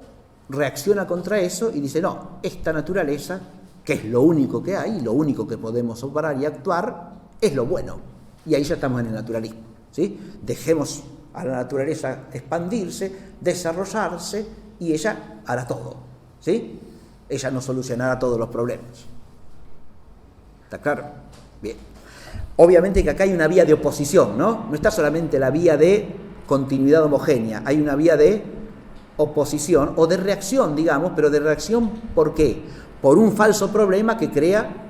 reacciona contra eso y dice, no, esta naturaleza, que es lo único que hay, lo único que podemos operar y actuar, es lo bueno. Y ahí ya estamos en el naturalismo, ¿sí? Dejemos a la naturaleza expandirse, desarrollarse, y ella hará todo, ¿sí? Ella nos solucionará todos los problemas. ¿Está claro? Bien. Obviamente que acá hay una vía de oposición, ¿no? No está solamente la vía de continuidad homogénea, hay una vía de oposición o de reacción, digamos, pero de reacción ¿por qué? Por un falso problema que crea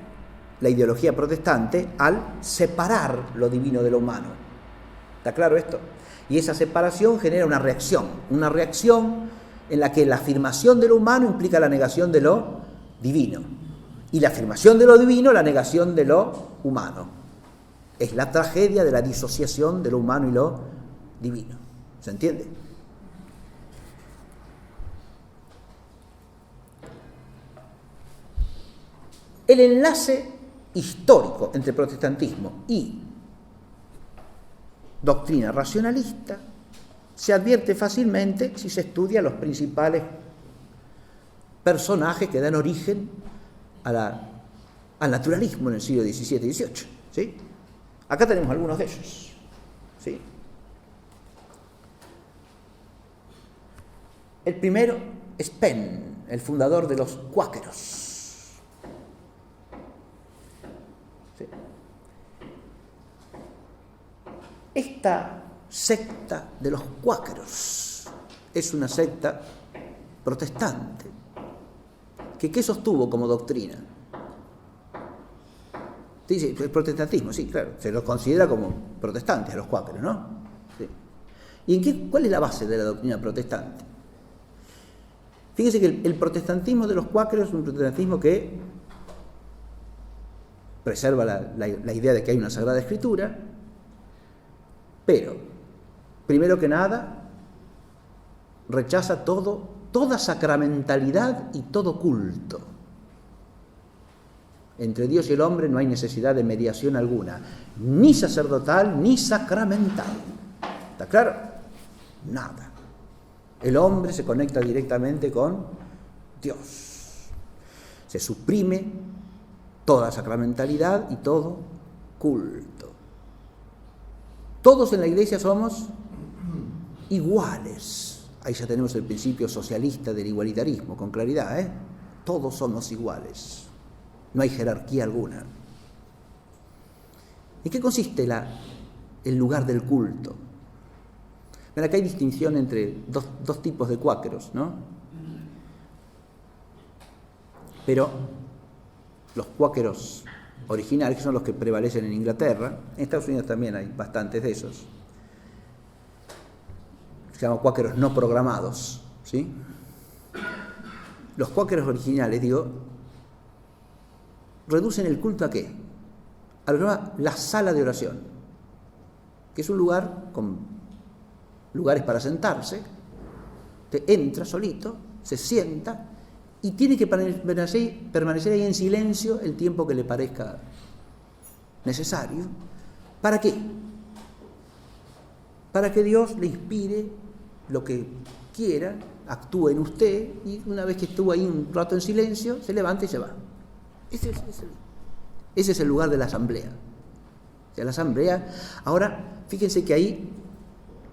la ideología protestante al separar lo divino de lo humano. ¿Está claro esto? Y esa separación genera una reacción en la que la afirmación de lo humano implica la negación de lo divino, y la afirmación de lo divino la negación de lo humano. Es la tragedia de la disociación de lo humano y lo divino. ¿Se entiende? El enlace histórico entre protestantismo y doctrina racionalista se advierte fácilmente si se estudia los principales personajes que dan origen al naturalismo en el siglo XVII y XVIII. ¿Sí? Acá tenemos algunos de ellos. ¿Sí? El primero es Penn, el fundador de los cuáqueros. ¿Sí? Esta secta de los cuáqueros es una secta protestante. ¿Qué sostuvo como doctrina? Dice, el protestantismo, sí, claro, se los considera como protestantes a los cuáqueros, ¿no? Sí. ¿Y cuál es la base de la doctrina protestante? Fíjense que el protestantismo de los cuáqueros es un protestantismo que preserva la idea de que hay una Sagrada Escritura, pero, primero que nada, rechaza toda sacramentalidad y todo culto. Entre Dios y el hombre no hay necesidad de mediación alguna, ni sacerdotal ni sacramental. ¿Está claro? Nada. El hombre se conecta directamente con Dios. Se suprime toda sacramentalidad y todo culto. Todos en la Iglesia somos iguales. Ahí ya tenemos el principio socialista del igualitarismo, con claridad, ¿eh? Todos somos iguales. No hay jerarquía alguna. ¿En qué consiste el lugar del culto? Bueno, acá hay distinción entre dos tipos de cuáqueros, ¿no? Pero los cuáqueros originales, que son los que prevalecen en Inglaterra, en Estados Unidos también hay bastantes de esos, se llaman cuáqueros no programados, ¿sí? Los cuáqueros originales, reducen el culto ¿a qué? A lo que se llama la sala de oración, que es un lugar con lugares para sentarse. Usted entra solito, se sienta y tiene que permanecer ahí en silencio el tiempo que le parezca necesario. ¿Para qué? Para que Dios le inspire lo que quiera, actúe en usted, y una vez que estuvo ahí un rato en silencio, se levanta y se va. Ese es el lugar de la asamblea. O sea, la asamblea, ahora, fíjense que ahí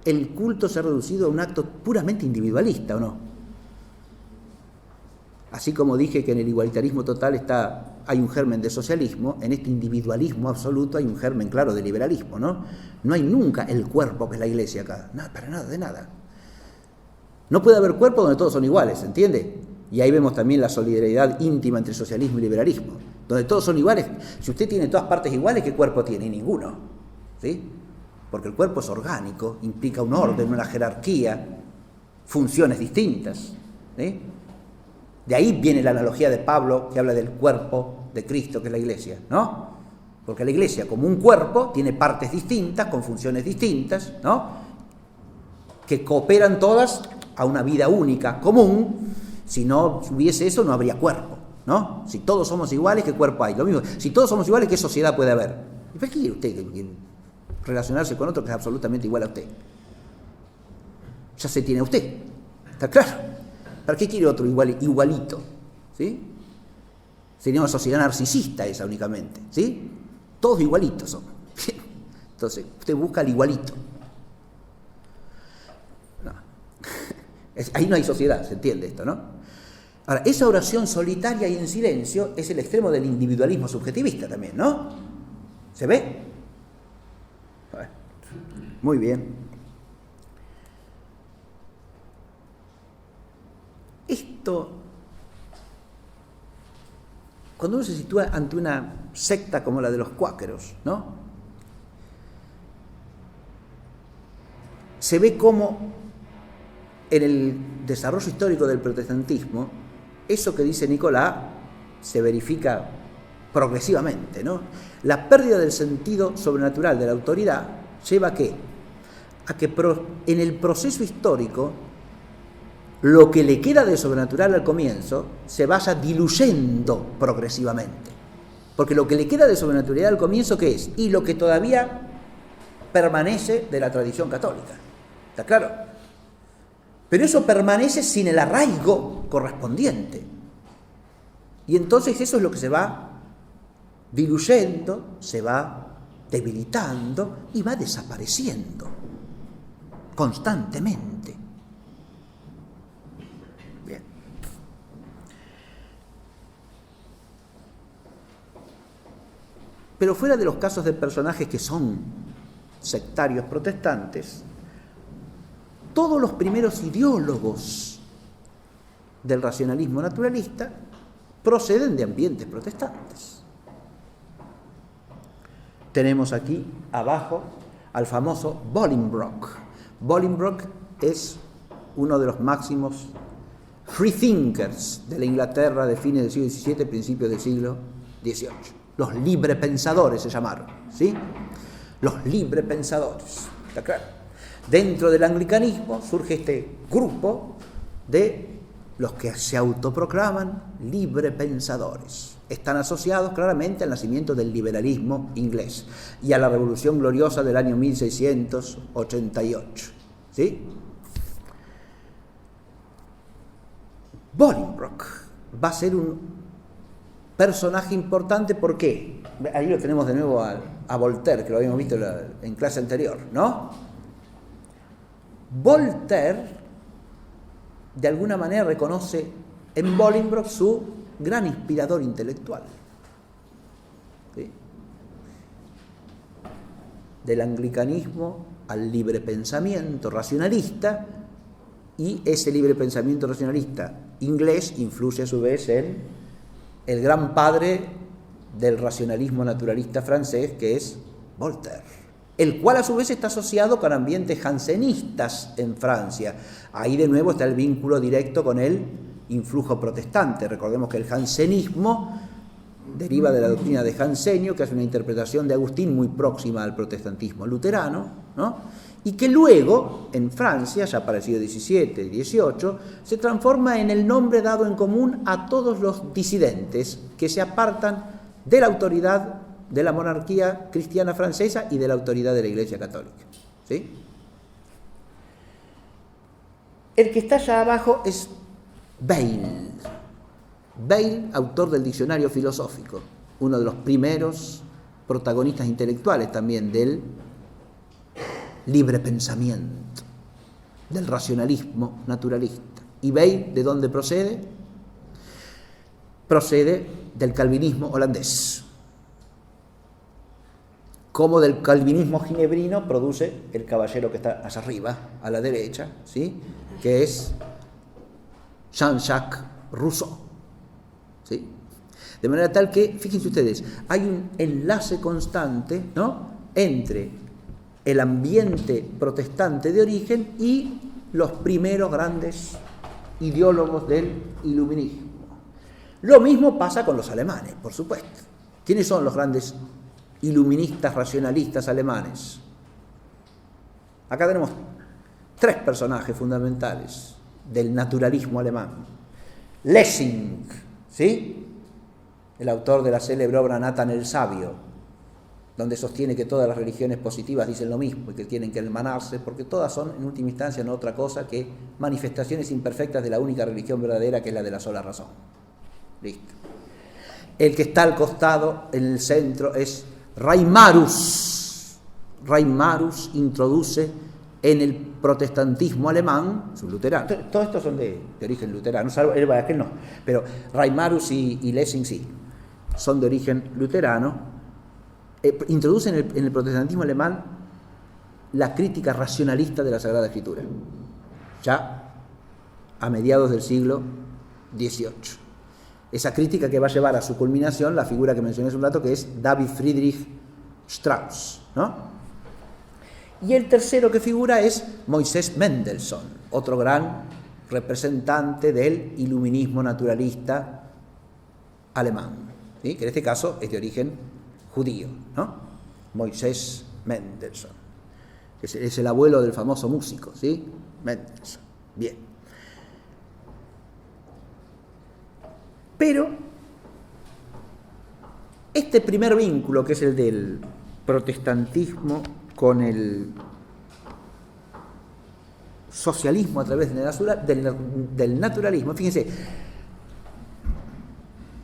el culto se ha reducido a un acto puramente individualista, ¿o no? Así como dije que en el igualitarismo total hay un germen de socialismo, en este individualismo absoluto hay un germen claro de liberalismo, ¿no? No hay nunca el cuerpo que es la Iglesia acá, nada, para nada, de nada. No puede haber cuerpo donde todos son iguales, ¿entiende? Y ahí vemos también la solidaridad íntima entre socialismo y liberalismo, donde todos son iguales. Si usted tiene todas partes iguales, ¿qué cuerpo tiene? Ninguno, ¿sí? Porque el cuerpo es orgánico, implica un orden, una jerarquía, funciones distintas, ¿sí? De ahí viene la analogía de Pablo que habla del cuerpo de Cristo, que es la Iglesia, ¿no? Porque la Iglesia, como un cuerpo, tiene partes distintas, con funciones distintas, ¿no? Que cooperan todas a una vida única, común. Si no hubiese eso, no habría cuerpo, ¿no? Si todos somos iguales, ¿qué cuerpo hay? Lo mismo, si todos somos iguales, ¿qué sociedad puede haber? ¿Y para qué quiere usted relacionarse con otro que es absolutamente igual a usted? Ya se tiene a usted, ¿está claro? ¿Para qué quiere otro igualito? ¿Sí? Sería una sociedad narcisista esa únicamente, ¿sí? Todos igualitos somos. Entonces, usted busca al igualito. No. Ahí no hay sociedad, ¿se entiende esto, no? Ahora, esa oración solitaria y en silencio es el extremo del individualismo subjetivista también, ¿no? ¿Se ve? Muy bien. cuando uno se sitúa ante una secta como la de los cuáqueros, ¿no? Se ve cómo en el desarrollo histórico del protestantismo, eso que dice Nicolás se verifica progresivamente, ¿no? La pérdida del sentido sobrenatural de la autoridad lleva a que en el proceso histórico lo que le queda de sobrenatural al comienzo se vaya diluyendo progresivamente. Porque lo que le queda de sobrenaturalidad al comienzo, ¿qué es? Y lo que todavía permanece de la tradición católica. ¿Está claro? Pero eso permanece sin el arraigo correspondiente. Y entonces eso es lo que se va diluyendo, se va debilitando y va desapareciendo constantemente. Bien. Pero fuera de los casos de personajes que son sectarios protestantes, todos los primeros ideólogos del racionalismo naturalista proceden de ambientes protestantes. Tenemos aquí abajo al famoso Bolingbroke. Bolingbroke es uno de los máximos freethinkers de la Inglaterra de fines del siglo XVII, principios del siglo XVIII. Los librepensadores se llamaron, ¿sí? Los librepensadores, ¿está claro? Dentro del anglicanismo surge este grupo de los que se autoproclaman librepensadores. Están asociados claramente al nacimiento del liberalismo inglés y a la Revolución Gloriosa del año 1688. ¿Sí? Bolingbroke va a ser un personaje importante, ¿por qué? Ahí lo tenemos de nuevo a Voltaire, que lo habíamos visto en clase anterior, ¿no? Voltaire, de alguna manera, reconoce en Bolingbroke su gran inspirador intelectual. ¿Sí? Del anglicanismo al libre pensamiento racionalista, y ese libre pensamiento racionalista inglés influye a su vez en el gran padre del racionalismo naturalista francés, que es Voltaire, el cual a su vez está asociado con ambientes jansenistas en Francia. Ahí de nuevo está el vínculo directo con el influjo protestante. Recordemos que el jansenismo deriva de la doctrina de Jansenio, que es una interpretación de Agustín muy próxima al protestantismo luterano, ¿no? Y que luego, en Francia, ya para el siglo XVII y XVIII, se transforma en el nombre dado en común a todos los disidentes que se apartan de la autoridad de la monarquía cristiana francesa y de la autoridad de la Iglesia Católica. ¿Sí? El que está allá abajo es Bayle. Bayle, autor del Diccionario Filosófico, uno de los primeros protagonistas intelectuales también del libre pensamiento, del racionalismo naturalista. ¿Y Bayle de dónde procede? Procede del calvinismo holandés. Como del calvinismo ginebrino produce el caballero que está allá arriba, a la derecha, ¿sí? Que es Jean-Jacques Rousseau. ¿Sí? De manera tal que, fíjense ustedes, hay un enlace constante, ¿no?, entre el ambiente protestante de origen y los primeros grandes ideólogos del iluminismo. Lo mismo pasa con los alemanes, por supuesto. ¿Quiénes son los grandes iluministas racionalistas alemanes? Acá tenemos tres personajes fundamentales del naturalismo alemán. Lessing, ¿sí?, el autor de la célebre obra Nathan el Sabio, donde sostiene que todas las religiones positivas dicen lo mismo y que tienen que hermanarse, porque todas son, en última instancia, no otra cosa que manifestaciones imperfectas de la única religión verdadera, que es la de la sola razón. Listo. El que está al costado, en el centro, es Reimarus. Reimarus introduce en el protestantismo alemán, es un luterano, todos estos son de origen luterano, salvo aquel no, pero Reimarus y Lessing sí, son de origen luterano. Introducen en el protestantismo alemán la crítica racionalista de la Sagrada Escritura, ya a mediados del siglo XVIII. Esa crítica que va a llevar a su culminación la figura que mencioné hace un rato, que es David Friedrich Strauss, ¿no? Y el tercero que figura es Moisés Mendelssohn, otro gran representante del iluminismo naturalista alemán, ¿sí? Que en este caso es de origen judío, ¿no? Moisés Mendelssohn, que es el abuelo del famoso músico, ¿sí? Mendelssohn. Bien. Pero este primer vínculo, que es el del protestantismo con el socialismo a través del naturalismo, fíjense,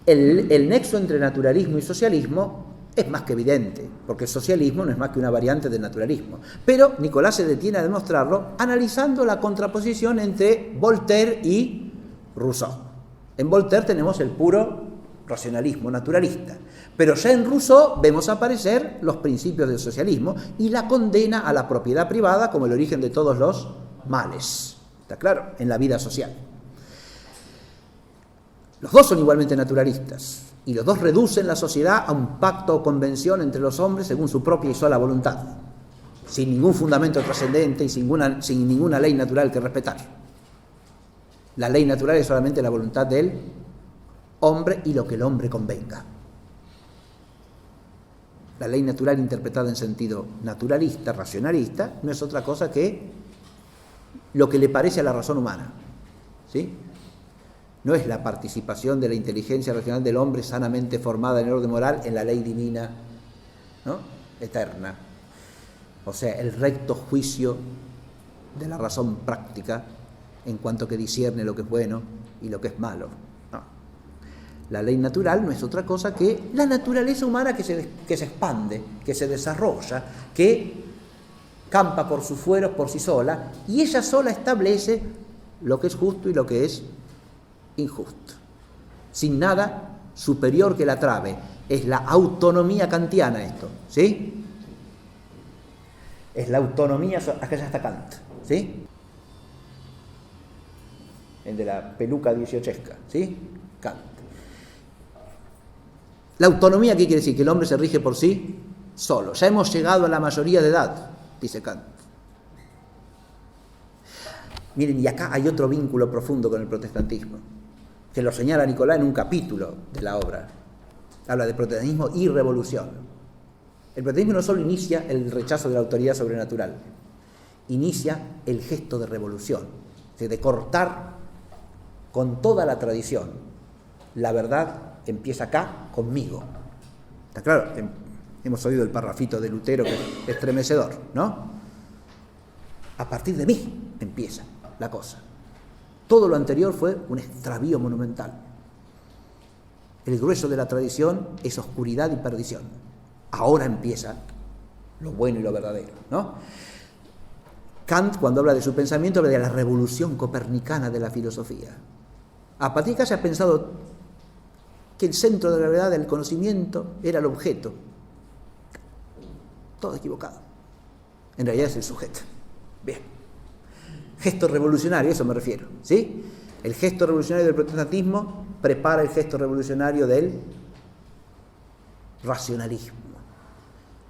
el nexo entre naturalismo y socialismo es más que evidente, porque el socialismo no es más que una variante del naturalismo. Pero Nicolás se detiene a demostrarlo analizando la contraposición entre Voltaire y Rousseau. En Voltaire tenemos el puro racionalismo naturalista, pero ya en Rousseau vemos aparecer los principios del socialismo y la condena a la propiedad privada como el origen de todos los males, ¿está claro?, en la vida social. Los dos son igualmente naturalistas y los dos reducen la sociedad a un pacto o convención entre los hombres según su propia y sola voluntad, sin ningún fundamento trascendente y sin ninguna ley natural que respetar. La ley natural es solamente la voluntad del hombre y lo que el hombre convenga. La ley natural interpretada en sentido naturalista, racionalista, no es otra cosa que lo que le parece a la razón humana, ¿sí? No es la participación de la inteligencia racional del hombre sanamente formada en el orden moral en la ley divina, ¿no?, eterna. O sea, el recto juicio de la razón práctica en cuanto que discierne lo que es bueno y lo que es malo. No. La ley natural no es otra cosa que la naturaleza humana que se expande, que se desarrolla, que campa por sus fueros por sí sola, y ella sola establece lo que es justo y lo que es injusto, sin nada superior que la trabe. Es la autonomía kantiana esto, ¿sí? Es la autonomía, acá ya está Kant, ¿sí? El de la peluca dieciochesca, ¿sí? Kant. La autonomía, ¿qué quiere decir? Que el hombre se rige por sí solo. Ya hemos llegado a la mayoría de edad, dice Kant. Miren, y acá hay otro vínculo profundo con el protestantismo, que lo señala Nicolás en un capítulo de la obra. Habla de protestantismo y revolución. El protestantismo no solo inicia el rechazo de la autoridad sobrenatural, inicia el gesto de revolución, de cortar con toda la tradición. La verdad empieza acá conmigo. ¿Está claro? Hemos oído el parrafito de Lutero, que es estremecedor, ¿no? A partir de mí empieza la cosa. Todo lo anterior fue un extravío monumental. El grueso de la tradición es oscuridad y perdición. Ahora empieza lo bueno y lo verdadero, ¿no? Kant, cuando habla de su pensamiento, habla de la revolución copernicana de la filosofía. A partir de que haya pensado que el centro de la gravedad del conocimiento era el objeto, todo equivocado. En realidad es el sujeto. Bien. Gesto revolucionario, a eso me refiero, ¿sí? El gesto revolucionario del protestantismo prepara el gesto revolucionario del racionalismo.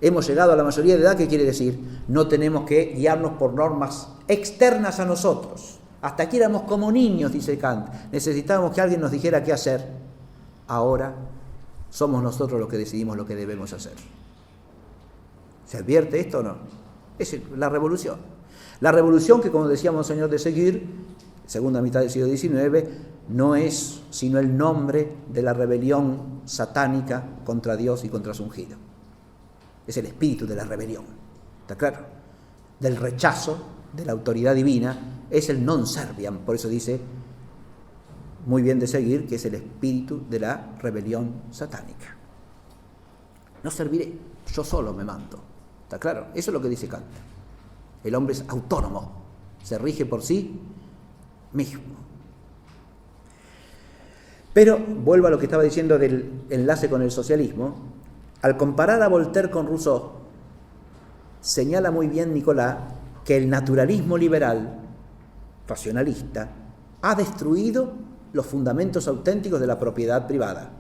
Hemos llegado a la mayoría de edad, ¿qué quiere decir? No tenemos que guiarnos por normas externas a nosotros. Hasta aquí éramos como niños, dice Kant. Necesitábamos que alguien nos dijera qué hacer. Ahora somos nosotros los que decidimos lo que debemos hacer. ¿Se advierte esto o no? Es la revolución. La revolución que, como decía Monseñor de Seguir, segunda mitad del siglo XIX, no es sino el nombre de la rebelión satánica contra Dios y contra su ungido. Es el espíritu de la rebelión, ¿está claro? Del rechazo de la autoridad divina, es el non serviam, por eso dice muy bien de Seguir que es el espíritu de la rebelión satánica. No serviré, yo solo me mando, ¿está claro? Eso es lo que dice Kant. El hombre es autónomo, se rige por sí mismo. Pero vuelvo a lo que estaba diciendo del enlace con el socialismo. Al comparar a Voltaire con Rousseau, señala muy bien Nicolás que el naturalismo liberal, racionalista, ha destruido los fundamentos auténticos de la propiedad privada.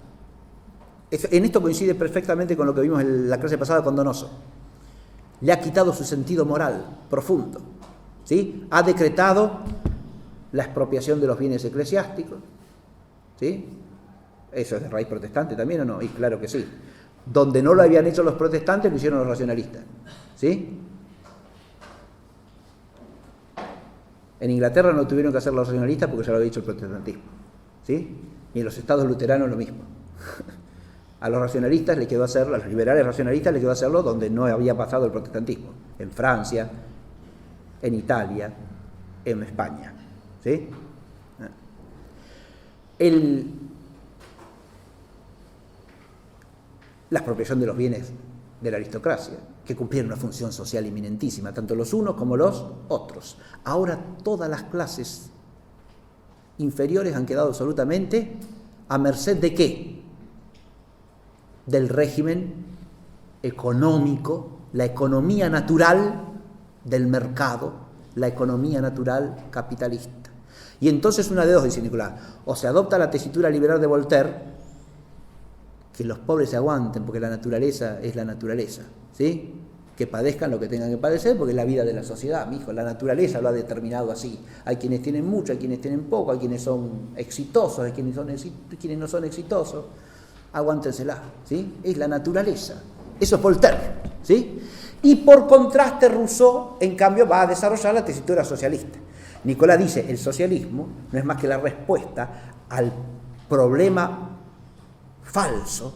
En esto coincide perfectamente con lo que vimos en la clase pasada con Donoso. Le ha quitado su sentido moral profundo, ¿sí? Ha decretado la expropiación de los bienes eclesiásticos, ¿sí? ¿Eso es de raíz protestante también o no? Y claro que sí. Donde no lo habían hecho los protestantes, lo hicieron los racionalistas, ¿sí? En Inglaterra no tuvieron que hacer los racionalistas porque ya lo había dicho el protestantismo, ¿sí? Y en los estados luteranos lo mismo. A los racionalistas les quedó hacerlo, a los liberales racionalistas les quedó hacerlo donde no había pasado el protestantismo, en Francia, en Italia, en España, ¿sí? La expropiación de los bienes de la aristocracia, que cumplieron una función social eminentísima, tanto los unos como los otros. Ahora todas las clases inferiores han quedado absolutamente a merced de ¿qué? Del régimen económico, la economía natural del mercado, la economía natural capitalista. Y entonces una de dos, dice Nicolás, o se adopta la tesitura liberal de Voltaire, que los pobres se aguanten porque la naturaleza es la naturaleza, ¿sí? Que padezcan lo que tengan que padecer porque es la vida de la sociedad, mijo, la naturaleza lo ha determinado así. Hay quienes tienen mucho, hay quienes tienen poco, hay quienes son exitosos, hay quienes no son exitosos. Aguántensela, ¿sí? Es la naturaleza. Eso es Voltaire, ¿sí? Y por contraste Rousseau, en cambio, va a desarrollar la tesitura socialista. Nicolás dice, el socialismo no es más que la respuesta al problema falso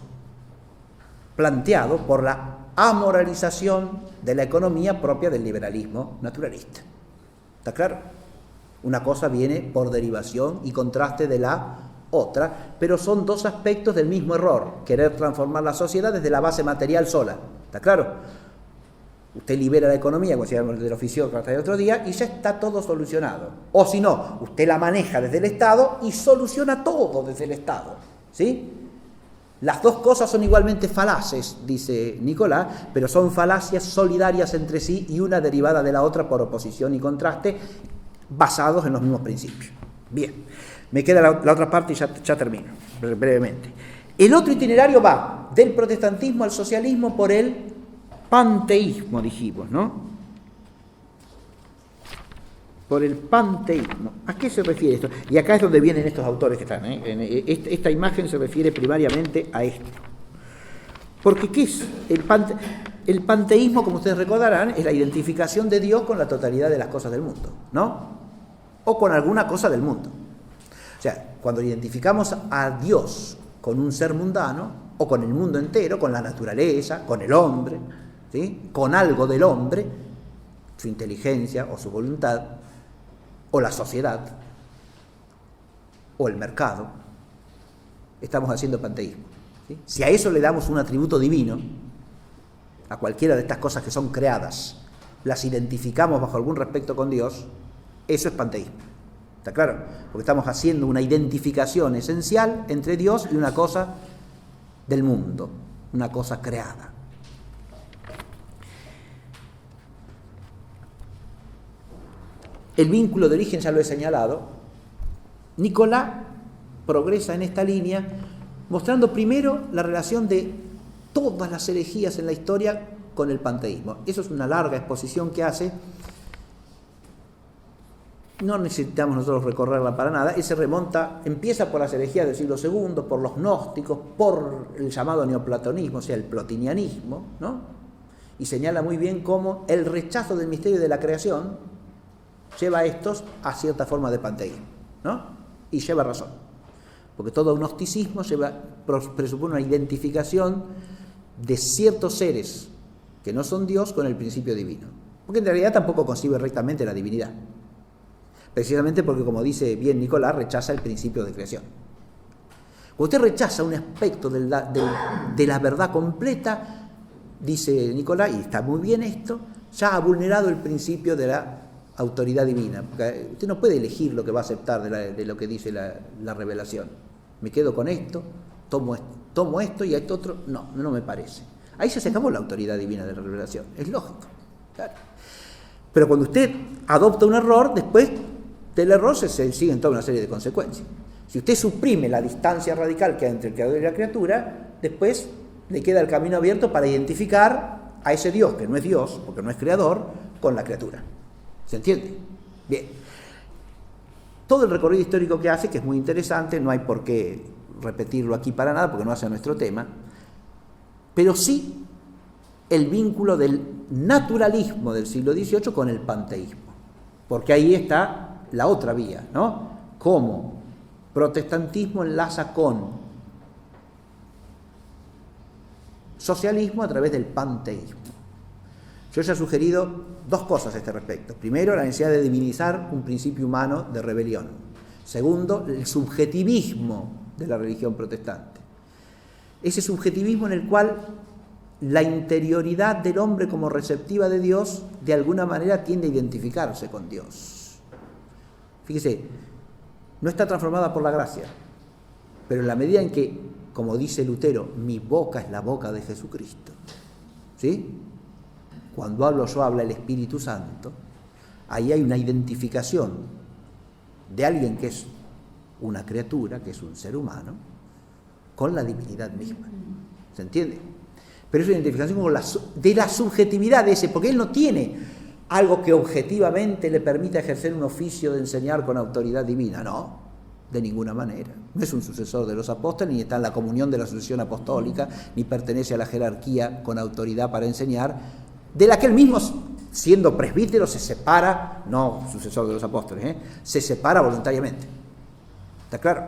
planteado por la amoralización de la economía propia del liberalismo naturalista. ¿Está claro? Una cosa viene por derivación y contraste de la otra, pero son dos aspectos del mismo error, querer transformar la sociedad desde la base material sola. ¿Está claro? Usted libera la economía, como decíamos del oficio que el otro día, y ya está todo solucionado. O si no, usted la maneja desde el Estado y soluciona todo desde el Estado, ¿sí? Las dos cosas son igualmente falaces, dice Nicolás, pero son falacias solidarias entre sí y una derivada de la otra por oposición y contraste, basados en los mismos principios. Bien, me queda la otra parte y ya termino, brevemente. El otro itinerario va del protestantismo al socialismo por el panteísmo, dijimos, ¿no? Por el panteísmo. ¿A qué se refiere esto? Y acá es donde vienen estos autores que están, ¿eh? Esta imagen se refiere primariamente a esto. Porque ¿qué es? El panteísmo, como ustedes recordarán, es la identificación de Dios con la totalidad de las cosas del mundo, ¿no? O con alguna cosa del mundo. O sea, cuando identificamos a Dios con un ser mundano, o con el mundo entero, con la naturaleza, con el hombre, ¿sí? Con algo del hombre, su inteligencia o su voluntad, o la sociedad, o el mercado, estamos haciendo panteísmo, ¿sí? Si a eso le damos un atributo divino, a cualquiera de estas cosas que son creadas, las identificamos bajo algún respecto con Dios, eso es panteísmo. ¿Está claro? Porque estamos haciendo una identificación esencial entre Dios y una cosa del mundo, una cosa creada. El vínculo de origen ya lo he señalado. Nicolás progresa en esta línea mostrando primero la relación de todas las herejías en la historia con el panteísmo. Eso es una larga exposición que hace. No necesitamos nosotros recorrerla para nada. Él se remonta, empieza por las herejías del siglo II, por los gnósticos, por el llamado neoplatonismo, o sea, el plotinianismo, ¿no? Y señala muy bien cómo el rechazo del misterio de la creación lleva a estos a cierta forma de panteísmo, ¿no? Y lleva razón, porque todo gnosticismo presupone una identificación de ciertos seres que no son Dios con el principio divino, porque en realidad tampoco concibe rectamente la divinidad, precisamente porque, como dice bien Nicolás, rechaza el principio de creación. Cuando usted rechaza un aspecto de la verdad completa, dice Nicolás, y está muy bien esto, ya ha vulnerado el principio de la autoridad divina, porque usted no puede elegir lo que va a aceptar de lo que dice la revelación. Me quedo con esto, tomo esto y esto otro, no me parece. Ahí ya se acabó la autoridad divina de la revelación, es lógico, claro. Pero cuando usted adopta un error, después del error se siguen toda una serie de consecuencias. Si usted suprime la distancia radical que hay entre el creador y la criatura, después le queda el camino abierto para identificar a ese Dios, que no es Dios, porque no es creador, con la criatura. ¿Se entiende? Bien. Todo el recorrido histórico que hace, que es muy interesante, no hay por qué repetirlo aquí para nada, porque no hace a nuestro tema, pero sí el vínculo del naturalismo del siglo XVIII con el panteísmo, porque ahí está la otra vía, ¿no? Cómo protestantismo enlaza con socialismo a través del panteísmo. Yo ya he sugerido dos cosas a este respecto. Primero, la necesidad de divinizar un principio humano de rebelión. Segundo, el subjetivismo de la religión protestante. Ese subjetivismo en el cual la interioridad del hombre como receptiva de Dios de alguna manera tiende a identificarse con Dios. Fíjese, no está transformada por la gracia, pero en la medida en que, como dice Lutero, mi boca es la boca de Jesucristo, ¿sí? Cuando hablo yo, habla el Espíritu Santo, ahí hay una identificación de alguien que es una criatura, que es un ser humano, con la divinidad misma. ¿Se entiende? Pero es una identificación como de la subjetividad de ese, porque él no tiene algo que objetivamente le permita ejercer un oficio de enseñar con autoridad divina, no, de ninguna manera. No es un sucesor de los apóstoles, ni está en la comunión de la sucesión apostólica, ni pertenece a la jerarquía con autoridad para enseñar, de la que él mismo, siendo presbítero, se separa, no sucesor de los apóstoles, se separa voluntariamente. ¿Está claro?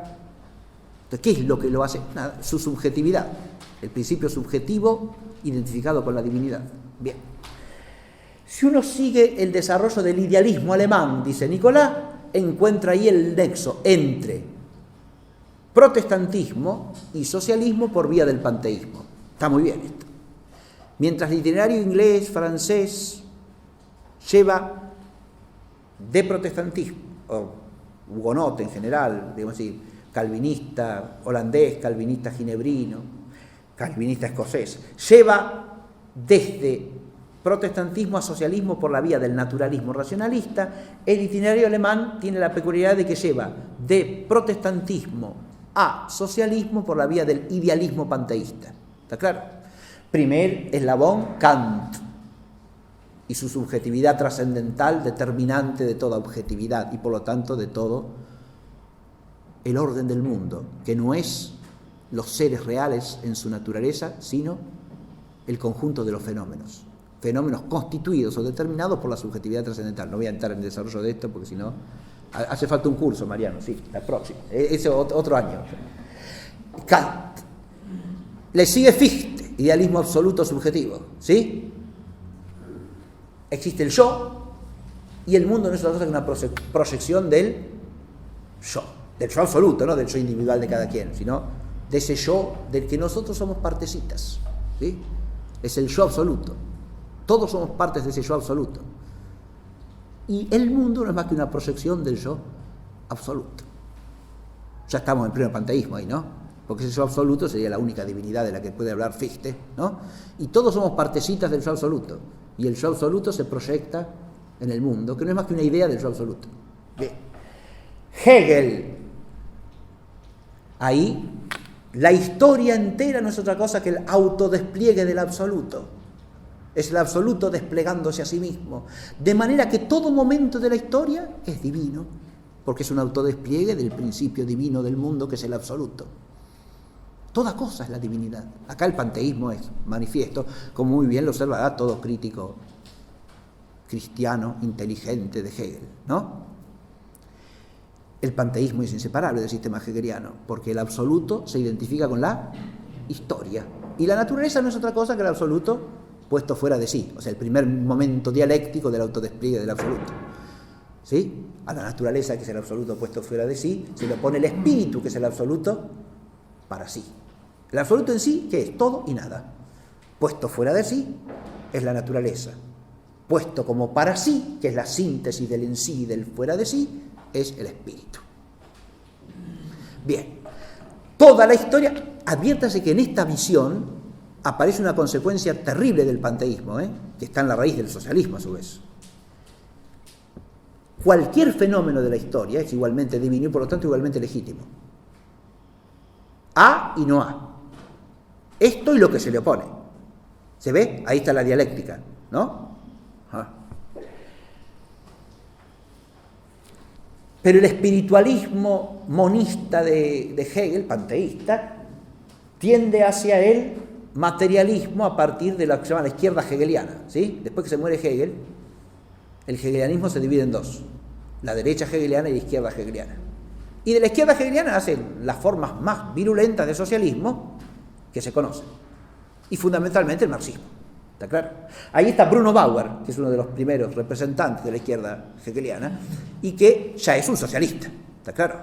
Entonces, ¿qué es lo que lo hace? Nada, su subjetividad, el principio subjetivo identificado con la divinidad. Bien. Si uno sigue el desarrollo del idealismo alemán, dice Nicolás, encuentra ahí el nexo entre protestantismo y socialismo por vía del panteísmo. Está muy bien esto. Mientras el itinerario inglés, francés, lleva de protestantismo, o hugonot en general, digamos así, calvinista holandés, calvinista ginebrino, calvinista escocés, lleva desde protestantismo a socialismo por la vía del naturalismo racionalista. El itinerario alemán tiene la peculiaridad de que lleva de protestantismo a socialismo por la vía del idealismo panteísta. ¿Está claro? Primer eslabón, Kant, y su subjetividad trascendental determinante de toda objetividad y por lo tanto de todo el orden del mundo, que no es los seres reales en su naturaleza, sino el conjunto de los fenómenos constituidos o determinados por la subjetividad trascendental. No voy a entrar en el desarrollo de esto porque si no, hace falta un curso, Mariano, sí, la próxima, ese otro año. Kant. Le sigue Fichte, idealismo absoluto subjetivo, ¿sí? Existe el yo y el mundo no es otra cosa que una proyección del yo absoluto, no del yo individual de cada quien, sino de ese yo del que nosotros somos partecitas, ¿sí? Es el yo absoluto. Todos somos partes de ese yo absoluto. Y el mundo no es más que una proyección del yo absoluto. Ya estamos en pleno panteísmo ahí, ¿no? Porque ese yo absoluto sería la única divinidad de la que puede hablar Fichte, ¿no? Y todos somos partecitas del yo absoluto. Y el yo absoluto se proyecta en el mundo, que no es más que una idea del yo absoluto. Bien. Hegel. Ahí, la historia entera no es otra cosa que el autodespliegue del absoluto. Es el absoluto desplegándose a sí mismo. De manera que todo momento de la historia es divino, porque es un autodespliegue del principio divino del mundo, que es el absoluto. Toda cosa es la divinidad. Acá el panteísmo es manifiesto, como muy bien lo observará todo crítico cristiano inteligente de Hegel, ¿no? El panteísmo es inseparable del sistema hegeliano, porque el absoluto se identifica con la historia. Y la naturaleza no es otra cosa que el absoluto puesto fuera de sí, o sea, el primer momento dialéctico del autodespliegue del absoluto. ¿Sí? A la naturaleza, que es el absoluto puesto fuera de sí, se le opone el espíritu, que es el absoluto para sí. El absoluto en sí, ¿qué es? Todo y nada. Puesto fuera de sí, es la naturaleza. Puesto como para sí, que es la síntesis del en sí y del fuera de sí, es el espíritu. Bien. Toda la historia, adviértase que en esta visión aparece una consecuencia terrible del panteísmo, que está en la raíz del socialismo a su vez. Cualquier fenómeno de la historia es igualmente divino y por lo tanto igualmente legítimo. A y no A. Esto y lo que se le opone. ¿Se ve? Ahí está la dialéctica, ¿no? Pero el espiritualismo monista de Hegel, panteísta, tiende hacia el materialismo a partir de lo que se llama la izquierda hegeliana, ¿sí? Después que se muere Hegel, el hegelianismo se divide en dos, la derecha hegeliana y la izquierda hegeliana. Y de la izquierda hegeliana hacen las formas más virulentas de socialismo que se conocen, y fundamentalmente el marxismo, ¿está claro? Ahí está Bruno Bauer, que es uno de los primeros representantes de la izquierda hegeliana, y que ya es un socialista, ¿está claro?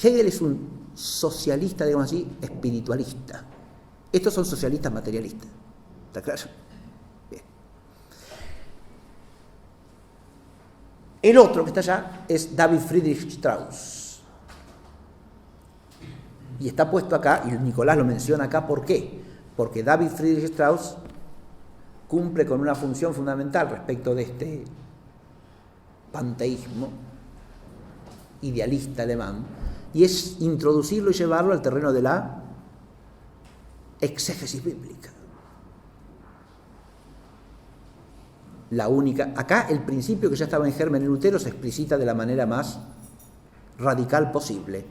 Hegel es un socialista, digamos así, espiritualista. Estos son socialistas materialistas, ¿está claro? Bien. El otro que está allá es David Friedrich Strauss. Y está puesto acá, y Nicolás lo menciona acá, ¿por qué? Porque David Friedrich Strauss cumple con una función fundamental respecto de este panteísmo idealista alemán, y es introducirlo y llevarlo al terreno de la exégesis bíblica. La única, acá el principio que ya estaba en germen en Lutero se explicita de la manera más radical posible,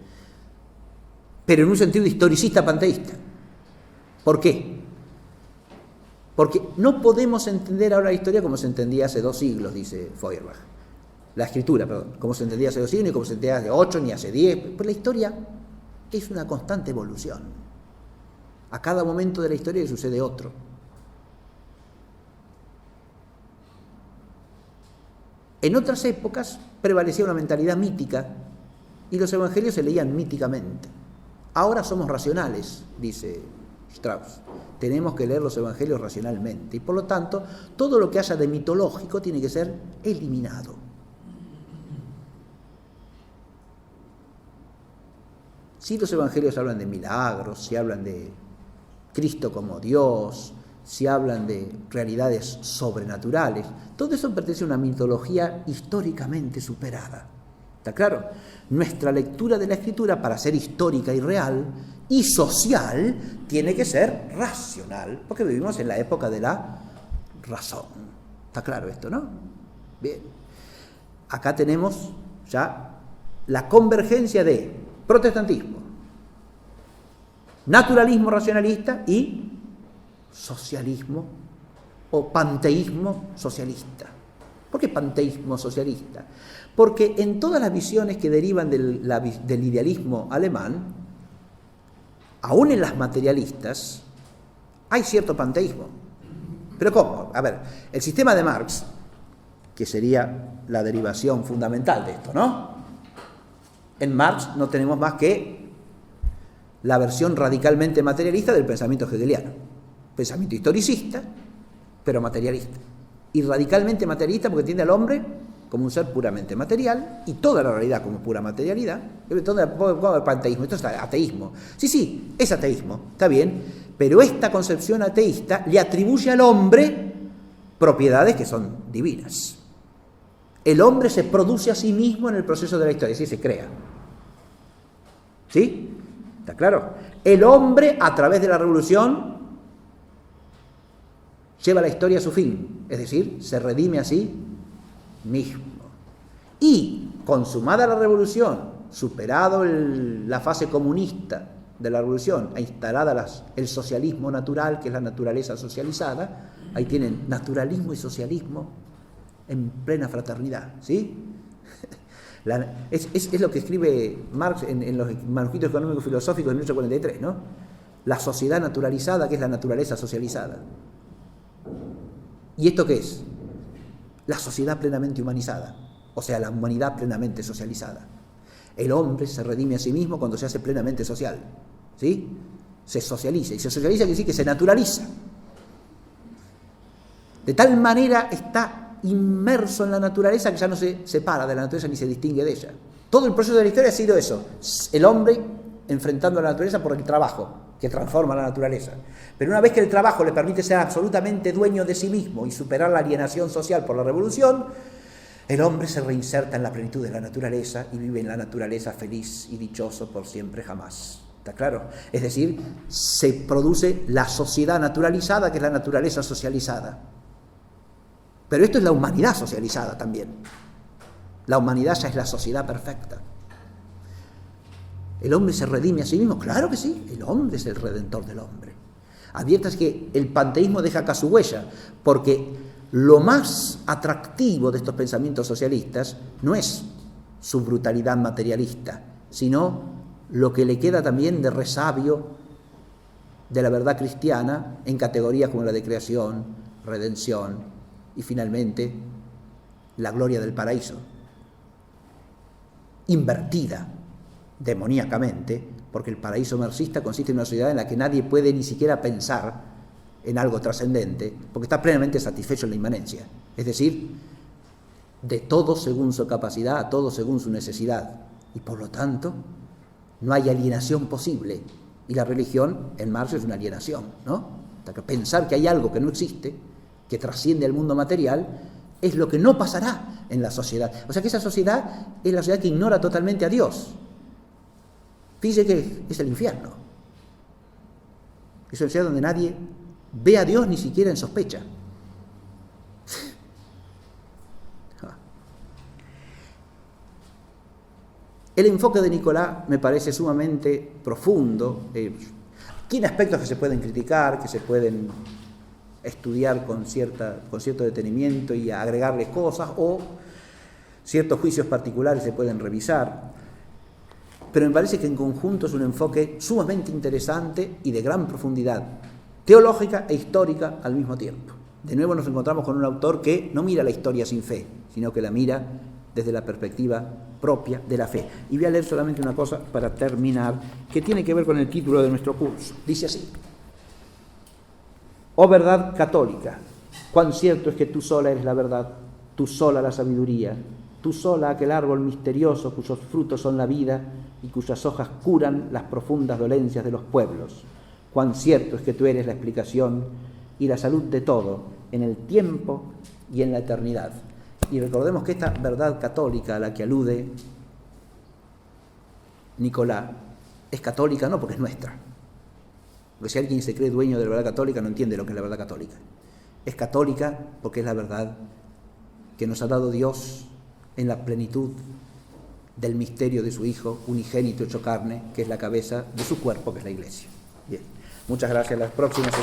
pero en un sentido historicista panteísta. ¿Por qué? Porque no podemos entender ahora la historia como se entendía hace 2 siglos, dice Feuerbach. La escritura, perdón, como se entendía hace 2 siglos, ni como se entendía hace 8, ni hace 10. Pero la historia es una constante evolución. A cada momento de la historia le sucede otro. En otras épocas prevalecía una mentalidad mítica y los evangelios se leían míticamente. Ahora somos racionales, dice Strauss. Tenemos que leer los evangelios racionalmente y por lo tanto todo lo que haya de mitológico tiene que ser eliminado. Si los evangelios hablan de milagros, si hablan de Cristo como Dios, si hablan de realidades sobrenaturales, todo eso pertenece a una mitología históricamente superada. ¿Está claro? Nuestra lectura de la Escritura, para ser histórica y real y social, tiene que ser racional, porque vivimos en la época de la razón. ¿Está claro esto, no? Bien. Acá tenemos ya la convergencia de protestantismo, naturalismo racionalista y socialismo o panteísmo socialista. ¿Por qué panteísmo socialista? Porque en todas las visiones que derivan del idealismo alemán, aún en las materialistas, hay cierto panteísmo. ¿Pero cómo? A ver, el sistema de Marx, que sería la derivación fundamental de esto, ¿no? En Marx no tenemos más que la versión radicalmente materialista del pensamiento hegeliano. Pensamiento historicista, pero materialista. Y radicalmente materialista porque entiende al hombre como un ser puramente material y toda la realidad como pura materialidad. Entonces, el panteísmo, esto es ateísmo. Sí, es ateísmo, está bien, pero esta concepción ateísta le atribuye al hombre propiedades que son divinas. El hombre se produce a sí mismo en el proceso de la historia, es decir, se crea. ¿Sí? ¿Está claro? El hombre, a través de la revolución, lleva la historia a su fin, es decir, se redime a sí mismo. Y, consumada la revolución, superado la fase comunista de la revolución, e instalada el socialismo natural, que es la naturaleza socializada, ahí tienen naturalismo y socialismo en plena fraternidad, ¿sí? Es lo que escribe Marx en los manuscritos económicos filosóficos de 1843, ¿no? La sociedad naturalizada, que es la naturaleza socializada. ¿Y esto qué es? La sociedad plenamente humanizada, o sea, la humanidad plenamente socializada. El hombre se redime a sí mismo cuando se hace plenamente social, ¿sí? Se socializa, y se socializa quiere decir que se naturaliza. De tal manera está inmerso en la naturaleza que ya no se separa de la naturaleza ni se distingue de ella. Todo el proceso de la historia ha sido eso, el hombre enfrentando a la naturaleza por el trabajo que transforma la naturaleza. Pero una vez que el trabajo le permite ser absolutamente dueño de sí mismo y superar la alienación social por la revolución, el hombre se reinserta en la plenitud de la naturaleza y vive en la naturaleza feliz y dichoso por siempre jamás. ¿Está claro? Es decir, se produce la sociedad naturalizada, que es la naturaleza socializada. Pero esto es la humanidad socializada también. La humanidad ya es la sociedad perfecta. ¿El hombre se redime a sí mismo? Claro que sí, el hombre es el redentor del hombre. Adviertas que el panteísmo deja acá su huella, porque lo más atractivo de estos pensamientos socialistas no es su brutalidad materialista, sino lo que le queda también de resabio de la verdad cristiana en categorías como la de creación, redención y finalmente la gloria del paraíso, invertida demoníacamente, porque el paraíso marxista consiste en una sociedad en la que nadie puede ni siquiera pensar en algo trascendente, porque está plenamente satisfecho en la inmanencia, es decir, de todo según su capacidad, a todo según su necesidad, y por lo tanto no hay alienación posible, y la religión en Marx es una alienación, ¿no? Hasta que pensar que hay algo que no existe, que trasciende al mundo material, es lo que no pasará en la sociedad. O sea que esa sociedad es la sociedad que ignora totalmente a Dios. Fíjese que es el infierno. Es una sociedad donde nadie ve a Dios ni siquiera en sospecha. El enfoque de Nicolás me parece sumamente profundo. Tiene aspectos que se pueden criticar, que se pueden estudiar con cierto detenimiento y agregarle cosas, o ciertos juicios particulares se pueden revisar. Pero me parece que en conjunto es un enfoque sumamente interesante y de gran profundidad, teológica e histórica al mismo tiempo. De nuevo nos encontramos con un autor que no mira la historia sin fe, sino que la mira desde la perspectiva propia de la fe. Y voy a leer solamente una cosa para terminar, que tiene que ver con el título de nuestro curso. Dice así: oh verdad católica, cuán cierto es que tú sola eres la verdad, tú sola la sabiduría, tú sola aquel árbol misterioso cuyos frutos son la vida y cuyas hojas curan las profundas dolencias de los pueblos. Cuán cierto es que tú eres la explicación y la salud de todo, en el tiempo y en la eternidad. Y recordemos que esta verdad católica a la que alude Nicolás es católica no porque es nuestra. Porque si alguien se cree dueño de la verdad católica no entiende lo que es la verdad católica. Es católica porque es la verdad que nos ha dado Dios en la plenitud del misterio de su Hijo unigénito hecho carne, que es la cabeza de su cuerpo, que es la Iglesia. Bien, muchas gracias. Las próximas.